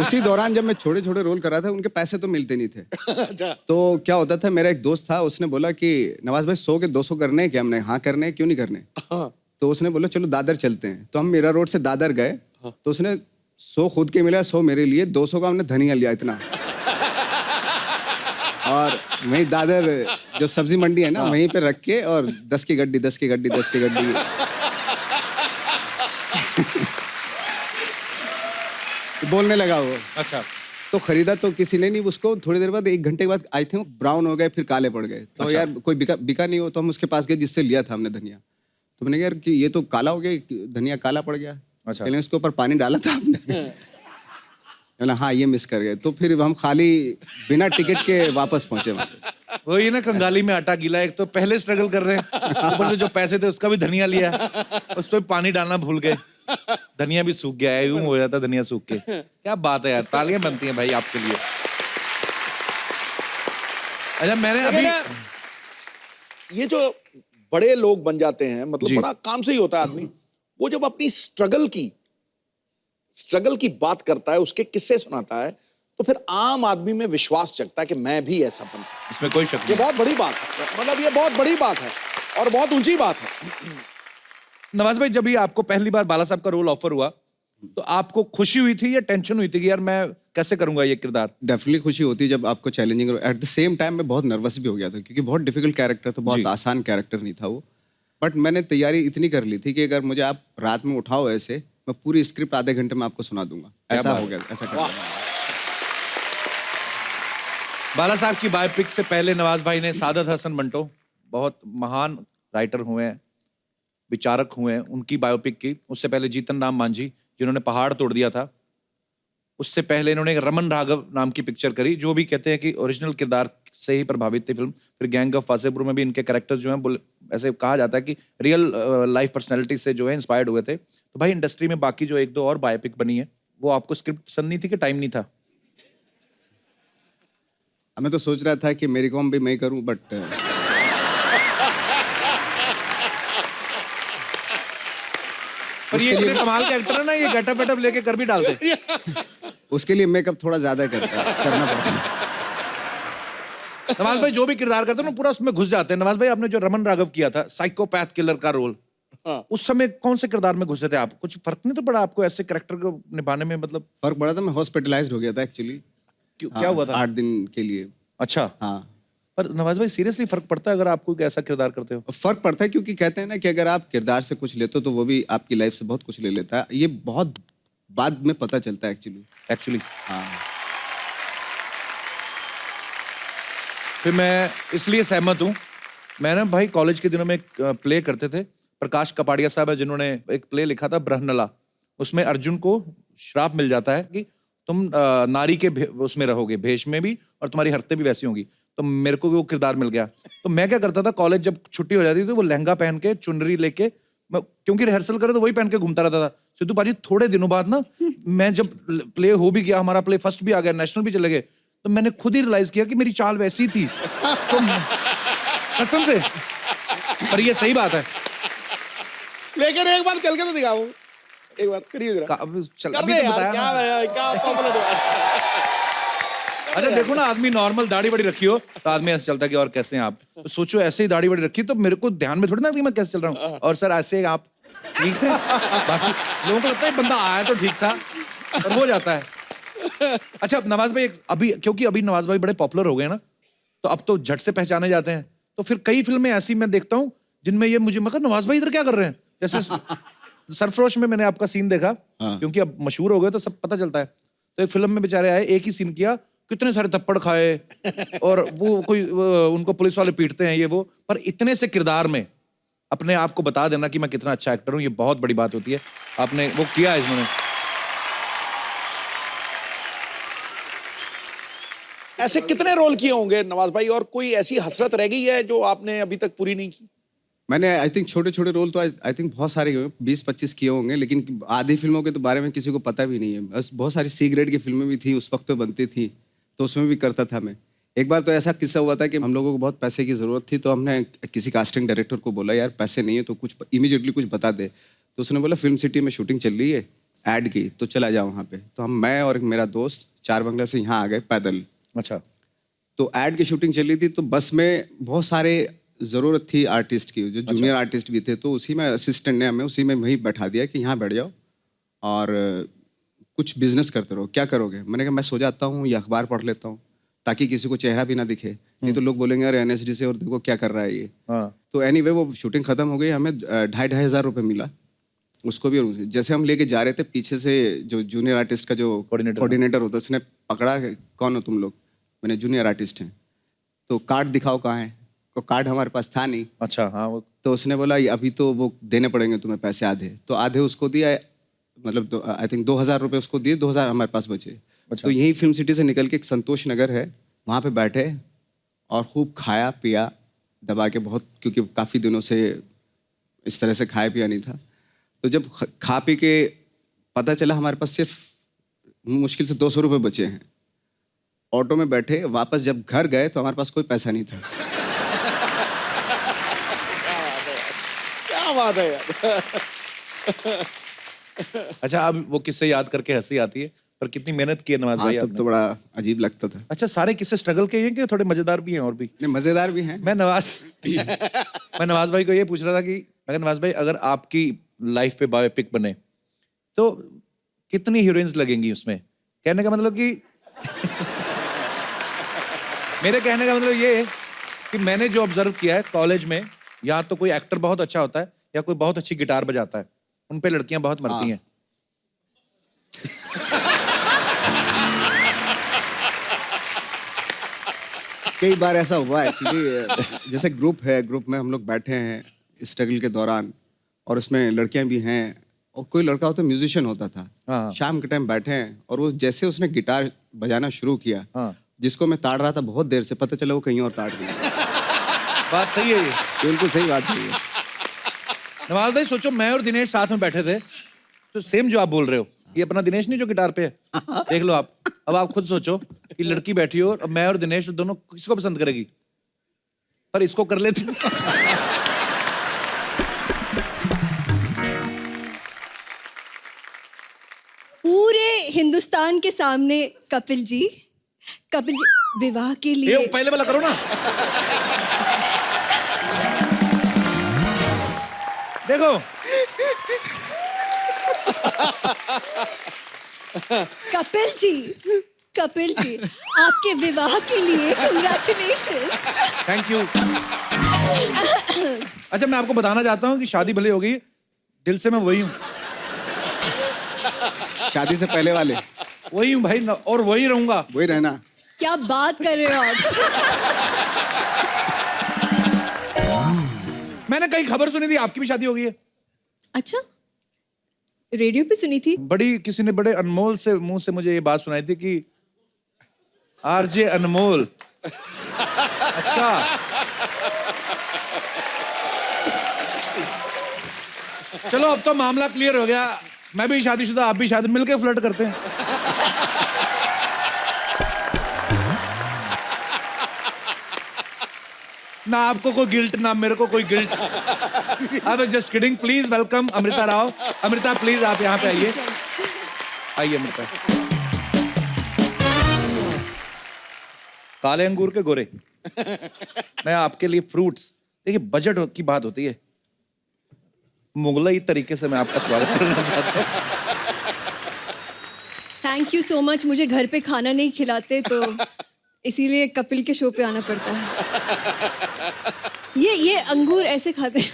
उसी दौरान जब मैं छोटे छोटे रोल कर रहा था उनके पैसे तो मिलते नहीं थे। अच्छा। तो क्या होता था, मेरा एक दोस्त था, उसने बोला कि नवाज भाई 100 के 200 करने हैं क्या? हमने हाँ करने हैं, क्यों नहीं करने? तो उसने बोला चलो दादर चलते हैं। तो हम मीरा रोड से दादर गए। तो उसने 100 खुद के मिला, 100 मेरे लिए, 200 का हमने धनिया लिया इतना। और वहीं दादर जो सब्जी मंडी है ना, वहीं पे रख के, और 10 की गड्डी 10 की गड्डी 10 की गड्डी। बोलने लगा वो। अच्छा तो खरीदा तो किसी ने नहीं उसको। थोड़ी देर बाद, 1 घंटे के बाद आई थिंक ब्राउन हो गए, फिर काले पड़ गए। तो यार कोई बिका नहीं हो, तो हम उसके पास गए जिससे लिया था हमने धनिया। तो मैंने कहा यार कि ये तो काला हो गया, धनिया काला पड़ गया। अच्छा। पहले उसके ऊपर पानी डाला था आपने। मैंने हाँ ये मिस कर गए। तो फिर हम खाली बिना टिकट के वापस पहुंचे वहाँ पे। वही ना, कंगाली में आटा गीला। एक तो पहले स्ट्रगल कर रहे हैं, ऊपर से जो पैसे थे उसका भी धनिया लिया, उस पर पानी डालना भूल गए, धनिया भी सूख गया है। यूं हो जाता धनिया सूख के। क्या बात है यार, तालियां बनती हैं भाई आपके लिए। अच्छा मैंने अभी ये जो बड़े लोग बन जाते हैं, मतलब जी। बड़ा काम से ही होता है आदमी, वो जब अपनी स्ट्रगल की बात करता है, उसके किस्से सुनाता है, तो फिर आम आदमी में विश्वास जगता है कि मैं भी ऐसा बन सकता इसमें कोई शक हूं। ये नहीं। बहुत बड़ी बात है, मतलब ये बहुत बड़ी बात है और बहुत ऊंची बात है। नवाज भाई जब भी आपको पहली बार बाला साहब का रोल ऑफर हुआ, तो आपको खुशी हुई थी या टेंशन हुई थी कि यार मैं कैसे करूंगा ये किरदार? डेफिनेटली खुशी होती है जब आपको challenging. At the same time मैं बहुत नर्वस भी हो गया था, क्योंकि बहुत डिफिकल्ट कैरेक्टर था, बहुत आसान कैरेक्टर नहीं था वो। बट मैंने तैयारी इतनी कर ली थी कि अगर मुझे आप रात में उठाओ ऐसे, मैं पूरी स्क्रिप्ट आधे घंटे में आपको सुना दूंगा। ऐसा हो गया, ऐसा कर। बाला साहब की बायोपिक से पहले नवाज भाई ने सादत हसन मंटो, बहुत महान राइटर हुए हैं, विचारक हुए हैं, उनकी बायोपिक की। उससे पहले जीतन राम मांझी जिन्होंने पहाड़ तोड़ दिया था। उससे पहले इन्होंने एक रमन राघव नाम की पिक्चर करी, जो भी कहते हैं कि ओरिजिनल किरदार से ही प्रभावित थी फिल्म। फिर गैंग ऑफ वासेपुर में भी इनके कैरेक्टर्स जो हैं ऐसे कहा जाता है कि रियल लाइफ पर्सनैलिटी से जो है इंस्पायर्ड हुए थे। तो भाई इंडस्ट्री में बाकी जो 1-2 और बायोपिक बनी है, वो आपको स्क्रिप्ट पसंद नहीं थी कि टाइम नहीं था? मैं तो सोच रहा था कि मेरी कॉम भी मैं करूं, बट पर ये इतने कमाल के एक्टर है ना, ये गेटअप वेटअप लेके कर भी डालते। उसके लिए मेकअप थोड़ा ज्यादा करना पड़ता है। नवाज भाई जो भी किरदार करते हैं ना, पूरा उसमें घुस जाते हैं। नवाज भाई आपने जो रमन राघव किया था, साइकोपैथ किलर का रोल, उस समय कौन से किरदार में घुसे थे आप? कुछ फर्क नहीं तो पड़ा आपको ऐसे कैरेक्टर को निभाने में? मतलब फर्क पड़ा था, मैं हॉस्पिटलाइज्ड हो गया था एक्चुअली। क्या हुआ था? 8 दिन के लिए। अच्छा। हाँ, पर नवाज भाई सीरियसली फर्क पड़ता है अगर आप कोई ऐसा किरदार करते हो? फर्क पड़ता है, क्योंकि कहते हैं ना कि अगर आप किरदार से कुछ लेते हो तो वो भी आपकी लाइफ से बहुत कुछ ले लेता है। ये बहुत बाद में पता चलता है एक्चुअली। हाँ। फिर मैं इसलिए सहमत हूँ। मैं ना भाई कॉलेज के दिनों में एक प्ले करते थे, प्रकाश कपाड़िया साहब है जिन्होंने एक प्ले लिखा था ब्रह्नला। उसमें अर्जुन को श्राप मिल जाता है कि तुम नारी के उसमें रहोगे, भेष में भी, और तुम्हारी हरकतें भी वैसी होंगी। तो मेरे को भी वो किरदार मिल गया। तो मैं क्या करता था, कॉलेज जब छुट्टी हो जाती थी तो वो लहंगा पहन के, चुनरी लेके, क्योंकि रिहर्सल करे तो वही पहन के घूमता रहता था। सिद्धू पाजी थोड़े दिनों बाद ना, मैं जब प्ले हो भी गया, हमारा प्ले फर्स्ट भी आ गया, नेशनल भी चले गए, तो मैंने खुद ही रियलाइज किया कि मेरी चाल वैसी थी। तो कसम से, पर ये सही बात है। लेकिन एक बार चल के तो दिखाओ, एक बार करिए जरा। अब चल, कर अभी दे तो यार, बताया क्या ना। है, क्या पॉपुलर अच्छा देखो ना, आदमी नॉर्मल दाढ़ी बड़ी रखी हो तो आदमी ऐसे चलता है कि और कैसे हैं आप, तो सोचो ऐसे ही दाढ़ी बड़ी रखी तो मेरे को ध्यान में थोड़ी ना कि मैं कैसे चल रहा हूँ, और सर ऐसे आप ठीक है। बाकी लोगों को लगता है बंदा आया तो ठीक था, और हो जाता है। अच्छा नवाज भाई, अभी क्योंकि अभी नवाज भाई बड़े पॉपुलर हो गए ना, तो अब तो झट से पहचाने जाते हैं, तो फिर कई फिल्में ऐसी मैं देखता हूँ जिनमें ये मुझे मगर नवाज भाई इधर क्या कर रहे हैं, जैसे सरफरोश में मैंने आपका सीन देखा, क्योंकि अब मशहूर हो गए तो सब पता चलता है, तो एक फिल्म में बेचारे आए, एक ही सीन किया, कितने सारे थप्पड़ खाए, और वो उनको पुलिस वाले पीटते हैं ये वो, पर इतने से किरदार में अपने आप को बता देना कि मैं कितना अच्छा एक्टर हूँ, ये बहुत बड़ी बात होती है। आपने वो किया है इन्होंने। ऐसे कितने रोल किए होंगे नवाज भाई, और कोई ऐसी हसरत रह गई है जो आपने अभी तक पूरी नहीं की? मैंने आई थिंक छोटे छोटे रोल तो आई थिंक बहुत सारे हुए, 20-25 किए होंगे, लेकिन आधी फिल्मों के तो बारे में किसी को पता भी नहीं है। बस बहुत सारी सी ग्रेड की फिल्में भी थी उस वक्त पे बनती थी, तो उसमें भी करता था मैं। एक बार तो ऐसा किस्सा हुआ था कि हम लोगों को बहुत पैसे की ज़रूरत थी, तो हमने किसी कास्टिंग डायरेक्टर को बोला यार पैसे नहीं है तो कुछ इमीडिएटली कुछ बता दे, तो उसने बोला फिल्म सिटी में शूटिंग चल रही है ऐड की, तो चला जाओ वहाँ पे। तो मैं और मेरा दोस्त 4 बंगला से यहाँ आ गए पैदल। अच्छा। तो ऐड की शूटिंग चल रही थी, तो बस में बहुत सारे ज़रूरत थी आर्टिस्ट की, जो जूनियर आर्टिस्ट भी थे, तो उसी में असिस्टेंट ने हमें उसी में वहीं बैठा दिया कि यहाँ बैठ जाओ और कुछ बिजनेस करते रहो, क्या करोगे? मैंने कहा मैं सो जाता हूँ या अखबार पढ़ लेता हूँ, ताकि किसी को चेहरा भी ना दिखे, नहीं तो लोग बोलेंगे अरे NSD से और देखो क्या कर रहा है ये। तो एनीवे वो शूटिंग खत्म हो गई, हमें 2,500 हज़ार रुपये मिला उसको भी। और जैसे हम लेके जा रहे थे, पीछे से जो जूनियर आर्टिस्ट का जो कोऑर्डिनेटर होता है, उसने पकड़ा, कौन हो तुम लोग? मैंने जूनियर आर्टिस्ट हैं। तो कार्ड दिखाओ कहाँ है, तो कार्ड हमारे पास था नहीं। अच्छा हाँ। वो तो उसने बोला अभी तो वो देने पड़ेंगे तुम्हें पैसे आधे, तो आधे उसको दिया, मतलब आई थिंक 2,000 रुपये उसको दिए, 2,000 हमारे पास बचे। तो यहीं फिल्म सिटी से निकल के एक संतोष नगर है, वहाँ पे बैठे और खूब खाया पिया दबा के बहुत, क्योंकि काफ़ी दिनों से इस तरह से खाया पिया नहीं था। तो जब खा पी के पता चला हमारे पास सिर्फ मुश्किल से 200 रुपये बचे हैं, ऑटो में बैठे वापस जब घर गए तो हमारे पास कोई पैसा नहीं था। क्या बात है यार। अच्छा, अब वो किस्से याद करके हंसी आती है, पर कितनी मेहनत की है नवाज भाई तब आपने। तो बड़ा अजीब लगता था। अच्छा, सारे किस्से स्ट्रगल के हैं कि थोड़े मजेदार भी हैं और भी? नहीं, मजेदार भी हैं। मैं नवाज भाई को ये पूछ रहा था कि अगर नवाज भाई अगर आपकी लाइफ पे बायोपिक बने तो कितनी हीरोइंस लगेंगी उसमें? कहने का मतलब कि मेरे कहने का मतलब ये है कि मैंने जो ऑब्जर्व किया है कॉलेज में, या तो कोई एक्टर बहुत अच्छा होता है या कोई बहुत अच्छी गिटार बजाता है, उन पे लड़कियां बहुत मरती हैं। कई बार ऐसा हुआ एक्चुअली, जैसे ग्रुप है, ग्रुप में हम लोग बैठे हैं स्ट्रगल के दौरान, और उसमें लड़कियां भी हैं, और कोई लड़का होता म्यूजिशियन होता था। हाँ। शाम के टाइम बैठे हैं और वो जैसे उसने गिटार बजाना शुरू किया, हाँ। जिसको मैं ताड़ रहा था बहुत देर से, पता चला वो कहीं और ताड़ गया। बात सही है ये, बिल्कुल सही बात है ये। नवाज भाई सोचो मैं और दिनेश साथ में बैठे थे, तो सेम जो आप बोल रहे हो, ये अपना दिनेश नहीं जो गिटार पे है, देख लो आप। अब आप खुद सोचो कि लड़की बैठी हो और मैं और दिनेश दोनों किसको पसंद करेगी? पर इसको कर लेते। पूरे हिंदुस्तान के सामने कपिल जी विवाह के लिए ये पहले वाला करो ना। देखो कपिल जी आपके विवाह के लिए कांग्रेचुलेशन। Thank you. अच्छा, मैं आपको बताना चाहता हूँ कि शादी भले हो गई, दिल से मैं वही हूँ। शादी से पहले वाले वही हूँ भाई, और वही रहूंगा। वही रहना। क्या बात कर रहे हो आप? मैंने कहीं खबर सुनी थी आपकी भी शादी हो गई है। अच्छा, रेडियो पे सुनी थी? बड़ी किसी ने बड़े अनमोल से मुंह से मुझे ये बात सुनाई थी कि आरजे अनमोल। अच्छा, चलो अब तो मामला क्लियर हो गया। मैं भी शादीशुदा, आप भी शादी, मिलके फ्लर्ट करते हैं। ना आपको कोई गिल्ट, ना मेरे को कोई guilt. I was just kidding. Please welcome Amrita Rao. Amrita please आप यहाँ पे Thank you आइए। so much. आइए अमृता। काले अंगूर के गोरे। मैं आपके लिए फ्रूट्स, देखिए बजट की बात होती है, मुगलई तरीके से मैं आपका स्वागत करना चाहता हूँ। Thank you so much. मुझे घर पे खाना नहीं खिलाते तो इसीलिए कपिल के शो पे आना पड़ता है। ये अंगूर ऐसे खाते हैं।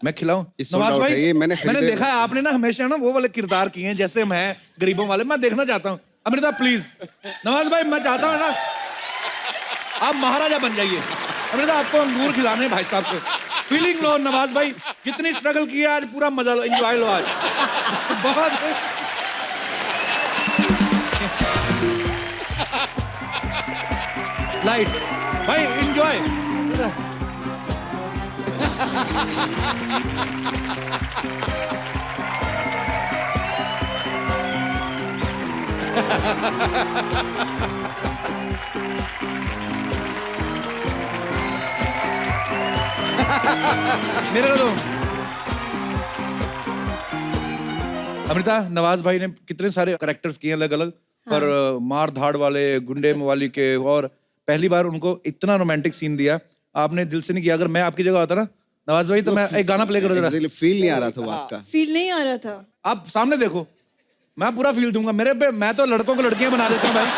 मैं खिलाऊं? ये sold नवाज out भाई, है, ये मैंने मैंने खरीदे- देखा है आपने ना हमेशा ना वो वाले किरदार किए हैं जैसे मैं गरीबों वाले, मैं देखना चाहता हूँ। अमृता प्लीज, नवाज भाई मैं चाहता हूँ ना आप महाराजा बन जाइए। अमृता आपको अंगूर खिलाने हैं भाई साहब को। फीलिंग लो नवाज भाई, जितनी स्ट्रगल की है आज पूरा मजा लो, एंजॉय लो आज। बहुत लाइट भाई, एंजॉय। मेरे को दो। अमृता, नवाज भाई ने कितने सारे कैरेक्टर्स किए अलग अलग, पर मार धाड़ वाले, गुंडे मवाली के, और पहली बार उनको इतना रोमांटिक सीन दिया आपने, दिल से नहीं किया। अगर मैं आपकी जगह होता ना नवाज भाई, तो मैं एक गाना प्ले करो जरा। फील नहीं आ रहा था वो आपका। फील नहीं आ रहा था। आप सामने देखो, मैं पूरा फील दूंगा मेरे पे। मैं तो लड़कों को लड़कियां बना देता हूँ भाई।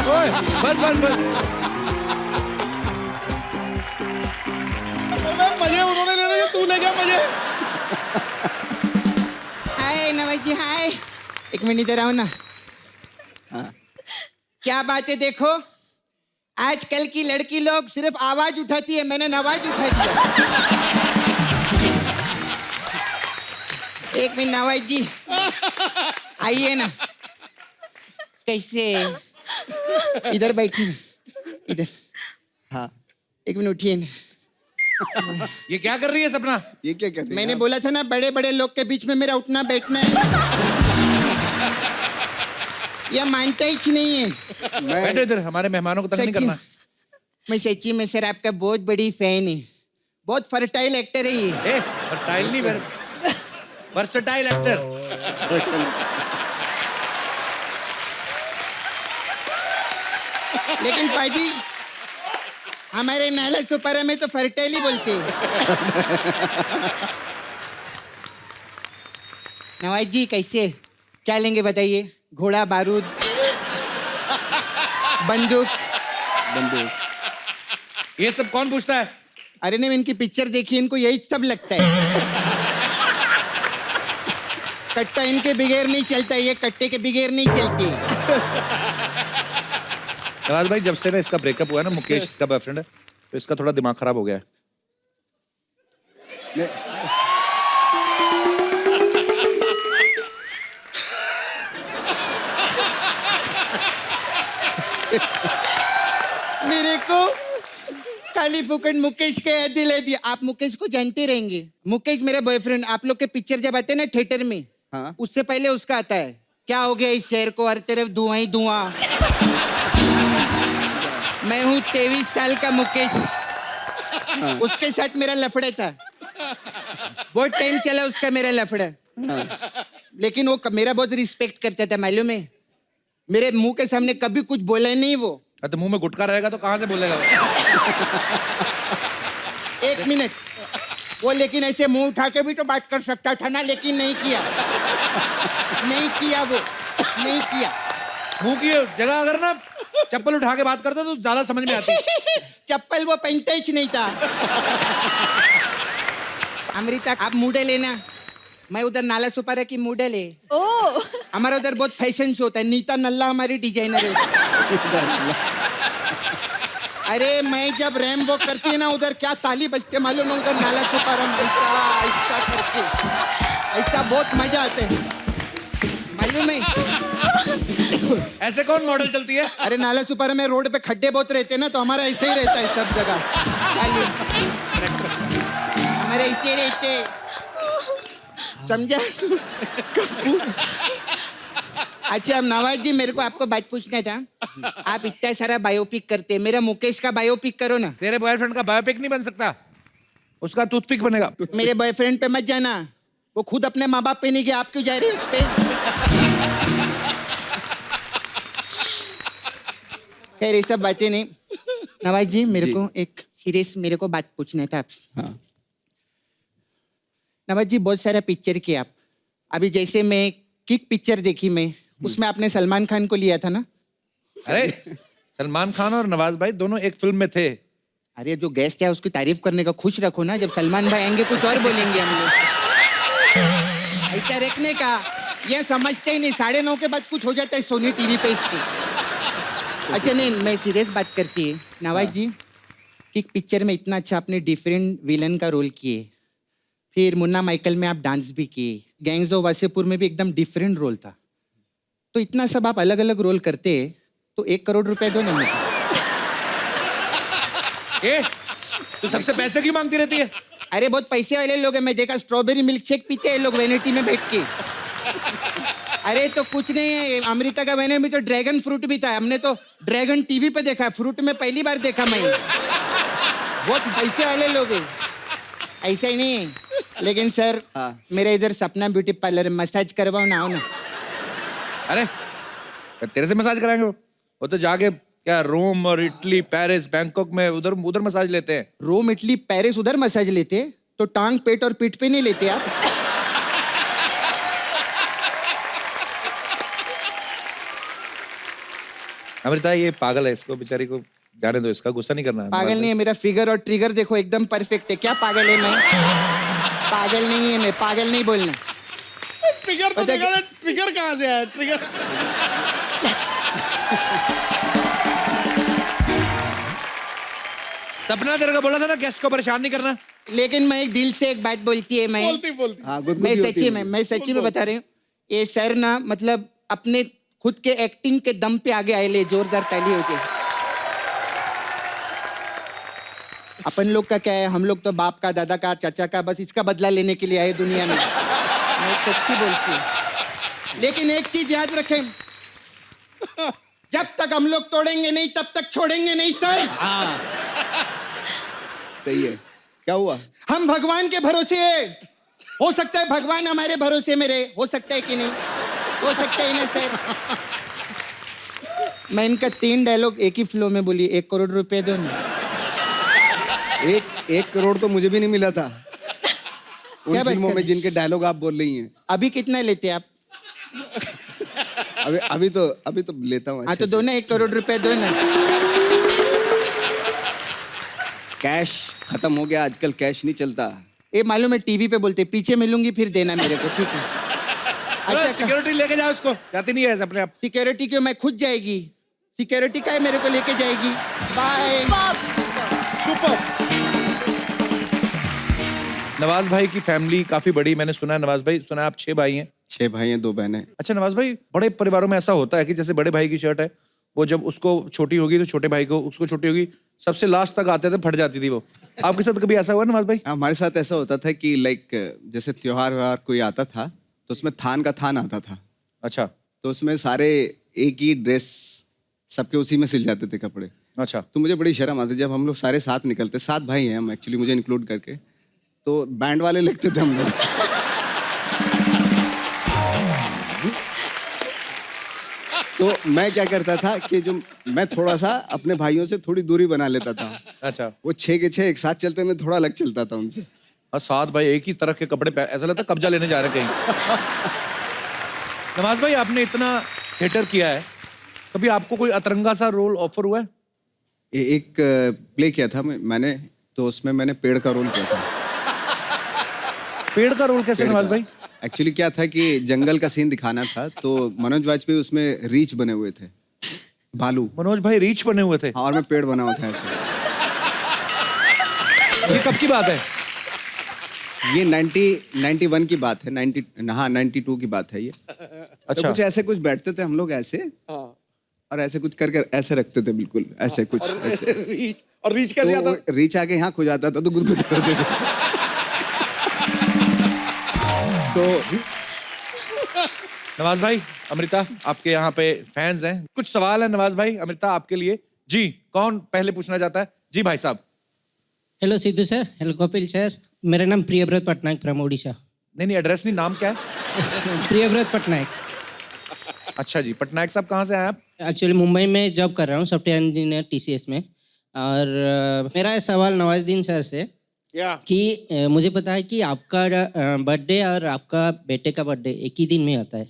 ओए, बस बस बस। मजे उन्होंने ले लिए, तू ले गया मजे। हाय नवाज जी, हाय। एक मिनट इधर आओ ना। क्या बात है, देखो आजकल की लड़की लोग सिर्फ आवाज उठाती है, मैंने नवाज उठा दिया। एक मिनट नवाज जी, आइए ना। कैसे? इधर बैठिए ना, इधर। हाँ, एक मिनट उठिए ना। ये क्या कर रही है सपना? ये क्या कर रही है? मैंने बोला था ना बड़े बड़े लोग के बीच में मेरा उठना बैठना है। यह मानता ही नहीं है। बैठो इधर, हमारे मेहमानों को तंग नहीं सच्ची, करना। मैं सच्ची में सर आपका बहुत बड़ी फैन है। बहुत फर्टाइल एक्टर है ये। फर्टाइल नहीं, वर्सटाइल एक्टर। लेकिन पाजी हमारे नाला सुपारा में तो फर्टाइल ही बोलते हैं। नवाज जी कैसे, क्या लेंगे बताइए? घोड़ा, बारूद, बंदूक? ये सब कौन पूछता है? अरे नहीं, इनकी पिक्चर देखी, इनको यही सब लगता है। कट्टा इनके बगैर नहीं चलता, ये कट्टे के बगैर नहीं चलती। नवाज भाई, जब से ना इसका ब्रेकअप हुआ है ना, मुकेश इसका बॉयफ्रेंड है, तो इसका थोड़ा दिमाग खराब हो गया है। मेरे को खाली फुकट मुकेश के याद दिला दिया। आप मुकेश को जानते रहेंगे। मुकेश मेरा बॉयफ्रेंड। आप लोग के पिक्चर जब आते हैं ना थिएटर में, हाँ। उससे पहले उसका आता है, क्या हो गया इस शहर को, हर तरफ धुआं ही धुआं। मैं हूँ 23 साल का मुकेश। उसके साथ मेरा लफड़ा था, बहुत टाइम चला उसका मेरा लफड़ा। लेकिन वो मेरा बहुत रिस्पेक्ट करता था, मालूम है? मेरे मुंह के सामने कभी कुछ बोला नहीं वो। तो मुंह में गुटका रहेगा तो कहाँ से बोलेगा? एक मिनट, वो लेकिन ऐसे मुंह उठा के भी तो बात कर सकता था ना, लेकिन नहीं किया। नहीं किया, वो नहीं किया। मुंह की जगह अगर ना चप्पल उठा के बात करता तो ज्यादा समझ में आती। चप्पल वो पहनता ही नहीं था। अमृता, आप मूडे लेना, मैं उधर नाला सुपारा की मॉडल है। ओ, हमारा उधर बहुत फैशन शो होता है। नीता नल्ला हमारी डिजाइनर है। अरे मैं जब रैम वॉक करती है ना, उधर क्या ताली बजते मालूम है? उधर नाला सुपारा में ऐसा ऐसा करके, ऐसा बहुत मजा आता है, मालूम है? ऐसे कौन मॉडल चलती है? अरे नाला सुपारा में रोड पे खड्डे बहुत रहते हैं ना, तो हमारा ऐसे ही रहता है सब जगह। हमारे ऐसे रहते, समझा? अच्छा अब नवाज जी, मेरे को आपको बात पूछना था। आप इतना सारा बायोपिक करते हैं, मेरा मुकेश का बायोपिक करो ना। तेरे बॉयफ्रेंड का बायोपिक नहीं बन सकता, उसका टूथपिक बनेगा। मेरे बॉयफ्रेंड पे मत जाना, वो खुद अपने माँ बाप पे नहीं गया, आप क्यों जा रहे हो उस पे? खैर ये सब बातें नहीं। नवाज जी मेरे को एक सीरियस मेरे को बात पूछना था आपसे। हाँ। नवाज जी बहुत सारा पिक्चर किया आप, अभी जैसे मैं किक पिक्चर देखी मैं, उसमें आपने सलमान खान को लिया था ना? अरे सलमान खान और नवाज भाई दोनों एक फिल्म में थे। अरे जो गेस्ट है उसकी तारीफ करने का खुश रखो ना, जब सलमान भाई आएंगे कुछ और बोलेंगे हम लोग। ऐसा रखने का, ये समझते ही नहीं, 9:30 के बाद कुछ हो जाता है सोनी टीवी पे इसको। अच्छा नहीं, मैं सीरियस बात करती है नवाज जी, किक पिक्चर में इतना अच्छा आपने डिफरेंट विलन का रोल किए, फिर मुन्ना माइकल में आप डांस भी किए, गैंग्स ऑफ वासेपुर में भी एकदम डिफरेंट रोल था, तो इतना सब आप अलग अलग रोल करते तो 1 करोड़ रुपए दो ना मुझे। तू सबसे पैसे क्यों मांगती रहती है? अरे बहुत पैसे वाले लोग हैं, मैं देखा स्ट्रॉबेरी मिल्क शेक पीते हैं लोग वेनिटी में बैठ के। अरे तो कुछ नहीं है, अमृता का वेनिटी में तो ड्रैगन फ्रूट भी था, हमने तो ड्रैगन टीवी पे देखा, फ्रूट में पहली बार देखा मैं। बहुत पैसे वाले लोग हैं, ऐसा ही नहीं है। लेकिन सर मेरा इधर सपना ब्यूटी पार्लर, मसाज करवाओ ना, आओ ना। अरे तेरे से मसाज कराएंगे? वो तो जाके क्या रोम और इटली, पेरिस, बैंकॉक में उधर उधर मसाज लेते हैं। रोम, इटली, पेरिस उधर मसाज लेते, तो टांग, पेट और पीठ पे नहीं लेते आप? अमृता ये पागल है, इसको बेचारी को जाने दो, इसका गुस्सा नहीं करना है। पागल नहीं है, मेरा फिगर और ट्रिगर देखो एकदम परफेक्ट है। क्या पागल है मैं? पागल नहीं है मैं, पागल नहीं बोलना। ट्रिगर तो देखा ना, ट्रिगर कहाँ से आया? ट्रिगर सपना तेरे को बोला था ना गेस्ट को परेशान नहीं करना। लेकिन मैं एक दिल से एक बात बोलती है, मैं बोलती हाँ, मैं सच्ची में बता रही हूँ, ये सर ना मतलब अपने खुद के एक्टिंग के दम पे आगे आए ले, जोरदार ताली हो जाए। अपन लोग का क्या है, हम लोग तो बाप का, दादा का, चाचा का, बस इसका बदला लेने के लिए आए दुनिया में। मैं सच्ची बोलती हूँ। लेकिन एक चीज याद रखें, जब तक हम लोग तोड़ेंगे नहीं तब तक छोड़ेंगे नहीं सर। सही है। क्या हुआ? हम भगवान के भरोसे है, हो सकता है भगवान हमारे भरोसे में रहे, हो सकता है कि नहीं, हो सकता है ना सर। मैं इनका 3 डायलॉग एक ही फ्लो में बोली, 1 करोड़ रुपए दो ना। 1 करोड़ तो मुझे भी नहीं मिला था उन क्या बात फिल्मों कर में रही? जिनके डायलॉग आप बोल रही हैं। अभी कितना लेते आप? अभी तो लेता हूँ। हाँ तो दो ना, 1 करोड़ रुपए दो ना। कैश खत्म हो गया आजकल, कैश नहीं चलता। ये मालूम है, टीवी पे बोलते पीछे मिलूंगी फिर देना मेरे को, ठीक है? अच्छा सिक्योरिटी लेके जाओ उसको, जाती नहीं है ऐसे अपने आप। सिक्योरिटी क्यों, मैं खुद जाएगी। सिक्योरिटी का है मेरे को लेके जाएगी। बाय। सुपर। नवाज भाई की फैमिली काफी बड़ी, मैंने सुना है। नवाज भाई, सुना है आप 6 भाई हैं? 6 भाई हैं, 2 बहनें। अच्छा नवाज भाई, बड़े परिवारों में ऐसा होता है कि जैसे बड़े भाई की शर्ट है, वो जब उसको छोटी होगी तो छोटे भाई को, उसको छोटी होगी, सबसे लास्ट तक आते थे, फट जाती थी वो। आपके साथ कभी ऐसा हुआ नवाज भाई? हमारे साथ ऐसा होता था कि लाइक जैसे त्योहार व्योहार कोई आता था तो उसमें थान का थान आता था। अच्छा। तो उसमें सारे एक ही ड्रेस, सबके उसी में सिल जाते थे कपड़े। अच्छा। तो मुझे बड़ी शर्म आती जब हम लोग सारे साथ निकलते, 7 भाई हैं हम एक्चुअली, मुझे इंक्लूड करके, तो बैंड वाले लगते थे हम लोग। तो मैं क्या करता था कि जो मैं थोड़ा सा अपने भाइयों से थोड़ी दूरी बना लेता था। अच्छा। वो 6 के 6 एक साथ चलते, मैं थोड़ा अलग चलता था उनसे। और 7 भाई एक ही तरह के कपड़े पहन, ऐसा लगता है कब्जा लेने जा रहे कहीं। नवाज भाई, आपने इतना थिएटर किया है, कभी आपको कोई अतरंगा सा रोल ऑफर हुआ है? एक प्ले किया था मैंने, तो उसमें मैंने पेड़ का रोल किया था। पेड़ का रोल कैसे नवाज भाई? एक्चुअली क्या था कि जंगल का सीन दिखाना था, तो मनोज वाजपेयी उसमें रीछ बने हुए थे, भालू। मनोज भाई रीछ बने हुए थे? हाँ, और मैं पेड़ बना हुआ था ऐसे। ये कब की बात है? ये 91 की बात है, 92 की बात है ये। अच्छा। तो कुछ ऐसे कुछ बैठते थे हम लोग ऐसे, और ऐसे कुछ करके ऐसे रखते थे, बिल्कुल ऐसे कुछ ऐसे। रीच कैसे आता? तो रीच आके यहाँ खो जाता था तो गुदगुद करते थे। नवाज भाई, अमृता आपके यहाँ पे फैंस हैं, कुछ सवाल है नवाज भाई अमृता आपके लिए। जी, कौन पहले पूछना चाहता है? जी भाई साहब। Hello Sidhu sir, hello Kapil sir, मेरा नाम प्रियव्रत पटनायक फ्रॉम ओडिशा। नहीं, एड्रेस नहीं, नाम क्या है? प्रियव्रत पटनायक। अच्छा जी, पटनायक साहब कहाँ से आए आप? एक्चुअली मुंबई में जॉब कर रहा हूँ, सॉफ्टवेयर इंजीनियर TCS में। और मेरा सवाल नवाजुद्दीन सर से कि मुझे पता है कि आपका बर्थडे और आपका बेटे का बर्थडे एक ही दिन में आता है,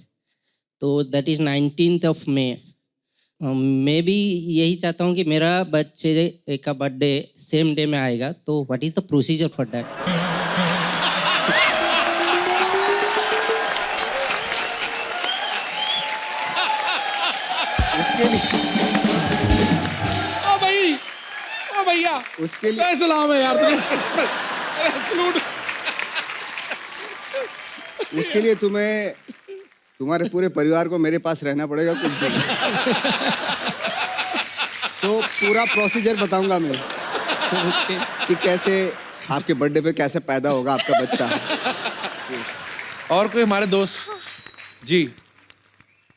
तो दैट इज़ 19th May। मैं भी यही चाहता हूँ कि मेरा बच्चे का बर्थडे सेम डे में आएगा, तो what is the procedure for that? ओ भाई, ओ भैया, उसके लिए क्या सलाम है यार तुम्हें। उसके लिए तुम्हें तुम्हारे पूरे परिवार को मेरे पास रहना पड़ेगा कुछ दिन। तो पूरा प्रोसीजर बताऊंगा मैं कि कैसे आपके बर्थडे पे कैसे पैदा होगा आपका बच्चा। और कोई हमारे दोस्त? जी।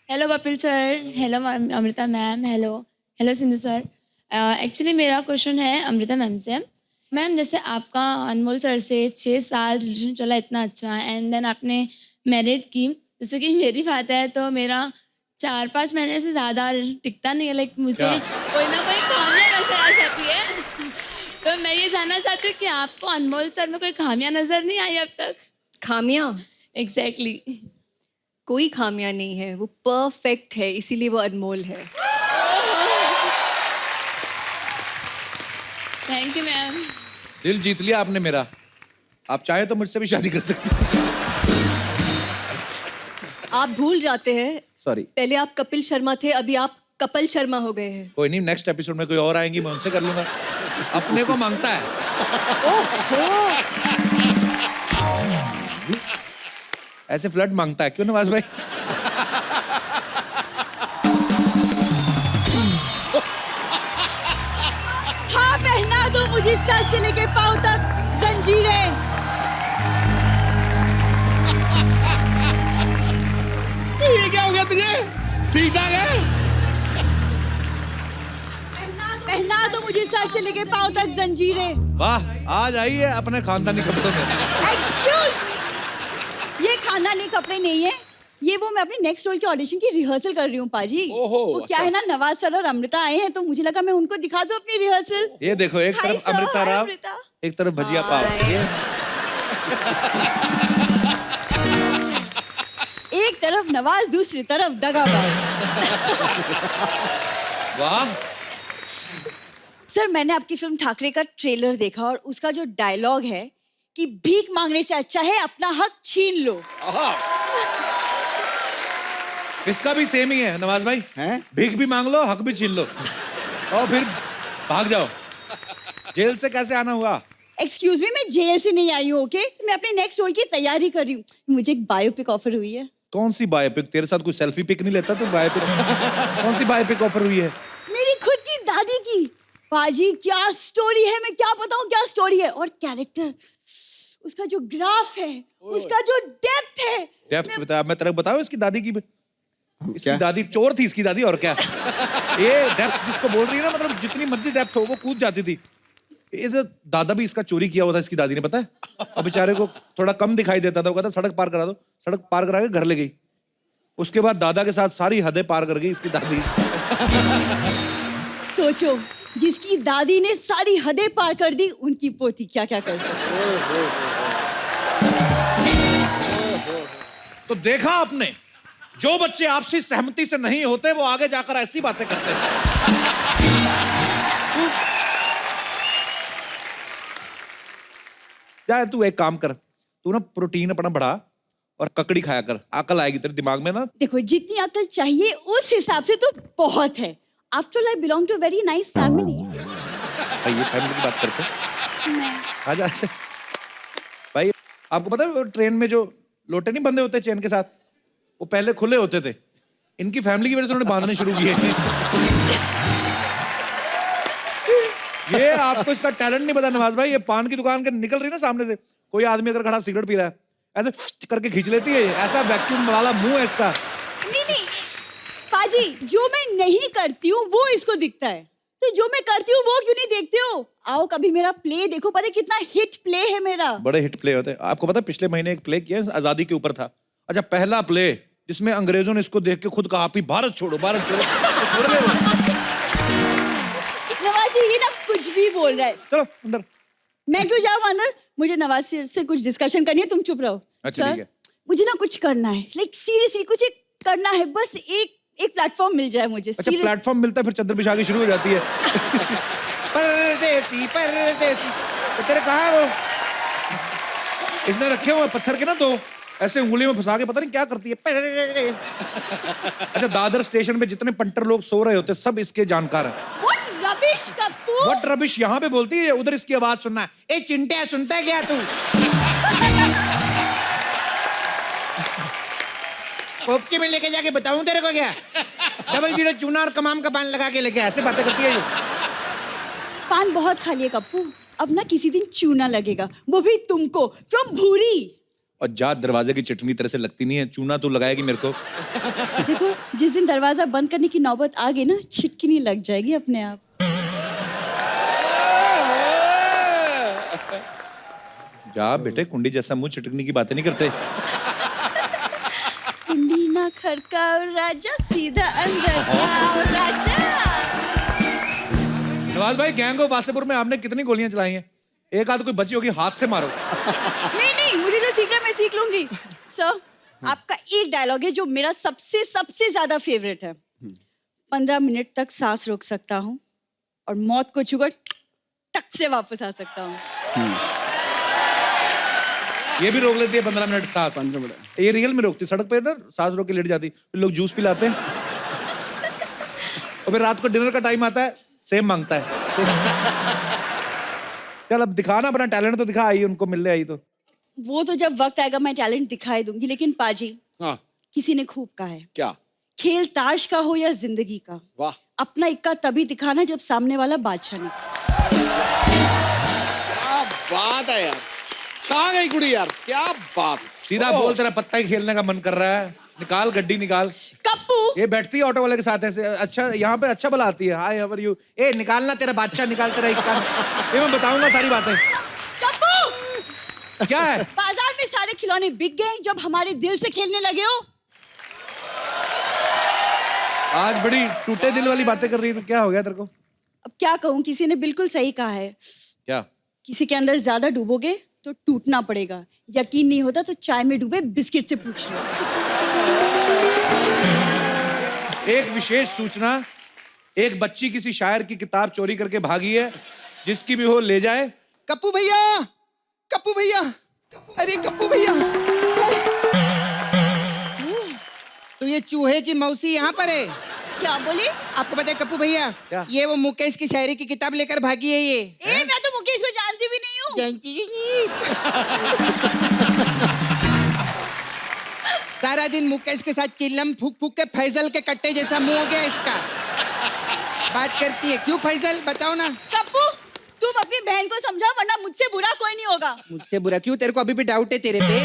Hello Kapil sir, hello Amrita ma'am, hello Sindhu sir. Actually मेरा क्वेश्चन है अमृता मैम से। मैम, जैसे आपका अनमोल सर से 6 साल रिलेशन चला इतना अच्छा, एंड देन आपने मैरिड की। जैसे कि मेरी बात है तो मेरा 4-5 महीने से ज़्यादा टिकता नहीं है, लाइक मुझे कोई ना कोई खामियाँ नजर आ जाती है। तो मैं ये जानना चाहती हूँ कि आपको अनमोल सर में कोई खामियाँ नजर नहीं आई अब तक? खामियां? एग्जैक्टली। कोई खामियां नहीं है, वो परफेक्ट है, इसीलिए वो अनमोल है। Thank you ma'am. दिल जीत लिया आपने मेरा। आप चाहे तो मुझसे भी शादी कर सकते हैं। आप भूल जाते हैं, सॉरी, पहले आप कपिल शर्मा थे, अभी आप कपिल शर्मा हो गए हैं। कोई नहीं, नेक्स्ट एपिसोड में कोई और आएंगी, मैं उनसे कर लूंगा। अपने को मांगता है। ऐसे फ्लर्ट मांगता है क्यों नवाज भाई? हाँ, पहना दो मुझे सर से लेके पांव तक जंजीरें। ये क्या हो गया तुझे? ठीक ठाक है? पहना दो मुझे सर से लेके पांव तक जंजीरें। वाह, आज आई है अपने खानदानी कपड़ों में। एक्सक्यूज मी, ये खानदानी कपड़े नहीं है, ये वो मैं अपनी नेक्स्ट रोल के ऑडिशन की रिहर्सल कर रही हूँ पाजी। वो क्या है ना, नवाज सर और अमृता आए हैं, तो मुझे लगा मैं उनको दिखा दूं अपनी रिहर्सल। ये देखो, एक हाय तरफ सर, अमृता हाय राव, अमृता। एक तरफ भजिया पाव। एक तरफ नवाज, दूसरी तरफ दगाबाज। वाह। सर, मैंने आपकी फिल्म ठाकरे का ट्रेलर देखा और उसका जो डायलॉग है कि भीख मांगने से अच्छा है अपना हक छीन लो। इसका भी सेम ही है नवाज भाई, हैं? भीख भी मांग लो, हक भी छीन लो, और फिर भाग जाओ। जेल से कैसे आना हुआ? एक्सक्यूज मी, मैं जेल से नहीं आई हूँ, ओके? मैं अपने नेक्स्ट रोल की तैयारी कर रही हूँ। मुझे एक बायोपिक ऑफर हुई है। कौन सी बायोपिक? तेरे साथ कोई सेल्फी पिक नहीं लेता तो बायोपिक? कौन सी बायोपिक ऑफर हुई है? मेरी खुद की दादी की। पाजी, क्या स्टोरी है, मैं क्या बताऊं क्या स्टोरी है। और कैरेक्टर, उसका जो ग्राफ है, उसका जो डेप्थ है। डेप्थ बता, मैं तेरे को बताऊं इसकी दादी की? इसकी दादी चोर थी, इसकी दादी, और क्या? ये डेप्थ जिसको बोल रही है ना, मतलब जितनी मर्जी डेप्थ हो वो कूद जाती थी। ये जो दादा भी इसका चोरी किया हुआ था इसकी दादी ने, पता है? और बेचारे को थोड़ा कम दिखाई देता था, वो कहता सड़क पार करा दो, सड़क पार करा के घर ले गई। उसके बाद दादा के साथ सारी हदें पार कर गई इसकी दादी। सोचो, जिसकी दादी ने सारी हदें पार कर दी, उनकी पोती क्या क्या कर सकती। तो देखा आपने, जो बच्चे आपसी सहमति से नहीं होते वो आगे जाकर ऐसी बातें करते हैं। जा, तू एक काम कर, तू ना प्रोटीन अपना बढ़ा और ककड़ी खाया कर, अकल आएगी तेरे दिमाग में ना। देखो, जितनी अकल चाहिए उस हिसाब से तो बहुत है। After all, I belong to very nice family. भाई ये फैमिली की बात करते हैं। आजा भाई, आपको पता है ट्रेन में जो लोटे नहीं बंधे होते चेन के साथ, वो पहले खुले होते थे। इनकी फैमिली की वजह से उन्होंने बांधने शुरू किए। ये आपको इसका टैलेंट नहीं पता नवाज भाई। ये पान की दुकान के निकल रही ना सामने से, कोई आदमी अगर खड़ा सिगरेट पी रहा है, ऐसे करके खींच लेती है। ऐसा वैक्यूम वाला मुंह है इसका, नहीं नहीं पाजी, जो मैं नहीं करती हूँ वो इसको दिखता है, तो जो मैं करती हूँ वो क्यों नहीं देखते हो? आओ कभी मेरा प्ले देखो, पता है कितना हिट प्ले है मेरा। बड़े हिट प्ले होते हैं। आपको पता है पिछले महीने एक प्ले किया है, आजादी के ऊपर था। अच्छा, पहला प्ले जिसमें अंग्रेजों ने इसको देख के खुद कहा, आप ही भारत छोड़ो, भारत छोड़ो। तो छोड़ रहे हो। नवाज जी ये ना कुछ भी बोल रहा है। चलो अंदर। मैं क्यों जाऊँ अंदर? मुझे नवाज से कुछ डिस्कशन करनी है, तुम चुप रहो। अच्छा, ठीक है। मुझे ना कुछ करना है, लाइक सीरियसली कुछ एक करना है, बस एक प्लेटफॉर्म मिल जाए मुझे। अच्छा, प्लेटफॉर्म मिलता है फिर चद्दर बिछा के शुरू हो जाती है। परदेसी परदेसी, तो तेरे कहाँ है वो? इसने रखे हुए पत्थर के ना, तो ऐसे उंगली में फंसा के पता नहीं क्या करती है। अच्छा, दादर स्टेशन पे जितने पंटर लोग सो रहे होते सब इसके जानकार हैं। What rubbish, Kappu? What rubbish यहाँ पे बोलती है, उधर इसकी आवाज सुनना है। ए चिंटे सुनता है क्या तू? पोपके में लेके जाके बताऊं तेरे को क्या? डबल जीरो चूना और कमाम का पान लगा के लेके ऐसे बातें करती है। पान बहुत खा लिए कप्पू, अब ना किसी दिन चूना लगेगा, वो भी तुमको, फ्रॉम भूरी। और जात दरवाजे की चटनी तरह से लगती नहीं है, चूना तो लगाएगी मेरे को। देखो जिस दिन दरवाजा बंद करने की नौबत आ गई ना, छिटकी नहीं लग जाएगी अपने आप। जा बेटे, कुंडी जैसा मुंह, छिटकनी की बातें नहीं करते। कुंडी ना खड़काओ राजा, सीधा अंदर आओ राजा। नवाज भाई, गैंग ऑफ वासेपुर में आपने कितनी गोलियां चलाई हैं? एक आध कोई बची होगी, हाथ से मारो। नहीं, मुझे जो सीख रहा है मैं सीख लूंगी। सर, आपका एक डायलॉग है जो मेरा सबसे सबसे ज्यादा फेवरेट है। 15 मिनट तक सांस रोक सकता हूँ और मौत को छूकर टक से वापस आ सकता हूँ। ये भी रोक लेती है 15 मिनट सांस। 15 मिनट ये रियल में रोकती, सड़क पे ना सांस रोक के लेट जाती, फिर लोग जूस पिलाते हैं और फिर रात को डिनर का टाइम आता है, सेम मांगता है। चल अब दिखा ना अपना टैलेंट, तो दिखा, आई उनको मिलने आई तो। वो तो जब वक्त आएगा मैं टैलेंट दिखाई दूंगी, लेकिन पाजी, हाँ, किसी ने खूब कहा है, क्या? खेल ताश का हो या जिंदगी का, वाह, अपना इक्का तभी दिखाना जब सामने वाला बादशाह निकले। क्या बात है यार, छा गई कुड़ी यार, क्या बात। सीधा बोल, तेरा पत्ता ही खेलने का मन कर रहा है, निकाल गड्डी निकाल। कप्पू, ये बैठती है ऑटो वाले के साथ ऐसे, अच्छा यहाँ पे अच्छा भला आती है, हाय हाउ आर यू, ए निकालना तेरा बादशाह, निकाल तेरा इक्का। ये मैं बताऊंगा सारी बातें। कप्पू, क्या है? बाजार में सारे खिलौने बिक गए जब हमारे दिल से खेलने लगे हो। आज बड़ी टूटे दिल वाली बातें कर रही है, तो क्या हो गया तेरे को? अब क्या कहूँ, किसी ने बिल्कुल सही कहा है, क्या? किसी के अंदर ज्यादा डूबोगे तो टूटना पड़ेगा, यकीन नहीं होता तो चाय में डूबे बिस्किट से पूछ लो। एक विशेष सूचना, एक बच्ची किसी शायर की किताब चोरी करके भागी है, जिसकी भी हो ले जाए। कप्पू भैया, कप्पू भैया, अरे कप्पू भैया, तो ये चूहे की मौसी यहाँ पर है। क्या बोली? आपको पता है कप्पू भैया, ये वो मुकेश की शायरी की किताब लेकर भागी है ये। मैं तो मुकेश को जानती भी नहीं हूँ। जानती भी नहीं। सारा दिन मुकेश के साथ चिल्लम फूक फूक के फैजल के कट्टे जैसा मुंह हो गया इसका। बात करती है, क्यों फैजल बताओ ना। कप्पू, तुम अपनी बहन को समझाओ वरना मुझसे बुरा कोई नहीं होगा। मुझसे बुरा क्यों? तेरे को अभी भी डाउट है तेरे पे?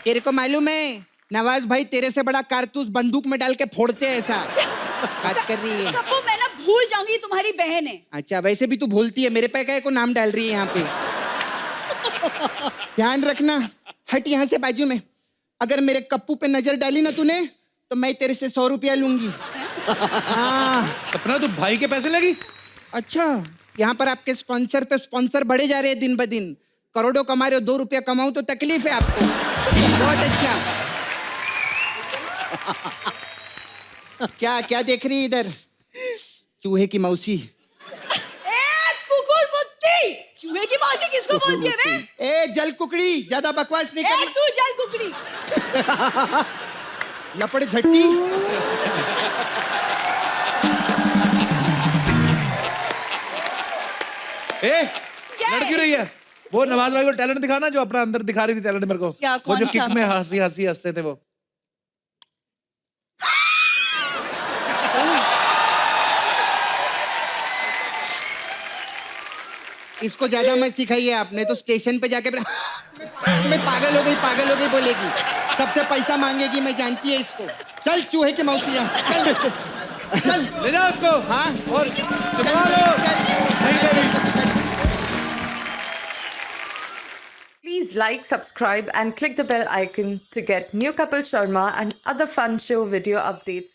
तेरे को मालूम है नवाज भाई तेरे से बड़ा कारतूस बंदूक में डाल के फोड़ते हैं, ऐसा बात कर रही है। कप्पू, मैं ना भूल जाऊंगी तुम्हारी बहन है। अच्छा, वैसे भी तू भूलती है, मेरे पे क्या को नाम डाल रही है यहाँ पे। ध्यान रखना, हट यहाँ से बाजू में। अगर मेरे कप्पू पे नजर डाली ना तूने तो मैं तेरे से 100 रुपया लूंगी। हाँ। सपना, तू भाई के पैसे लगी? अच्छा, यहाँ पर आपके स्पॉन्सर पे स्पॉन्सर बढ़े जा रहे हैं दिन ब दिन। करोड़ों कमा रहे हो, 2 रुपया कमाऊं तो तकलीफ है आपको। बहुत अच्छा। क्या क्या देख रही है इधर? चूहे की मौसी। कुकुर मुत्ती, चूहे की मौसी किसको बोलती है बे? ए जल कुकड़ी, ज्यादा बकवास नहीं करनी। तू जल कुकड़ी। लपड़ झट्टी। लड़ क्यों रही है? वो नवाज भाई को टैलेंट दिखाना जो अपना अंदर दिखा रही थी टैलेंट मेरे को। क्या, वो जो कौन किक सा? में हंसी हंसी हंसते थे वो। इसको ज्यादा मत सिखाइए आपने तो स्टेशन पे जाके मैं पागल हो गई बोलेगी, सबसे पैसा मांगेगी, मैं जानती है इसको। चल चूहे के मौसिया, चल ले जाओ उसको। हाँ और चुपा लो। नहीं देवी। Please like, subscribe and click the bell icon to get new Kapil Sharma and other fun show video updates.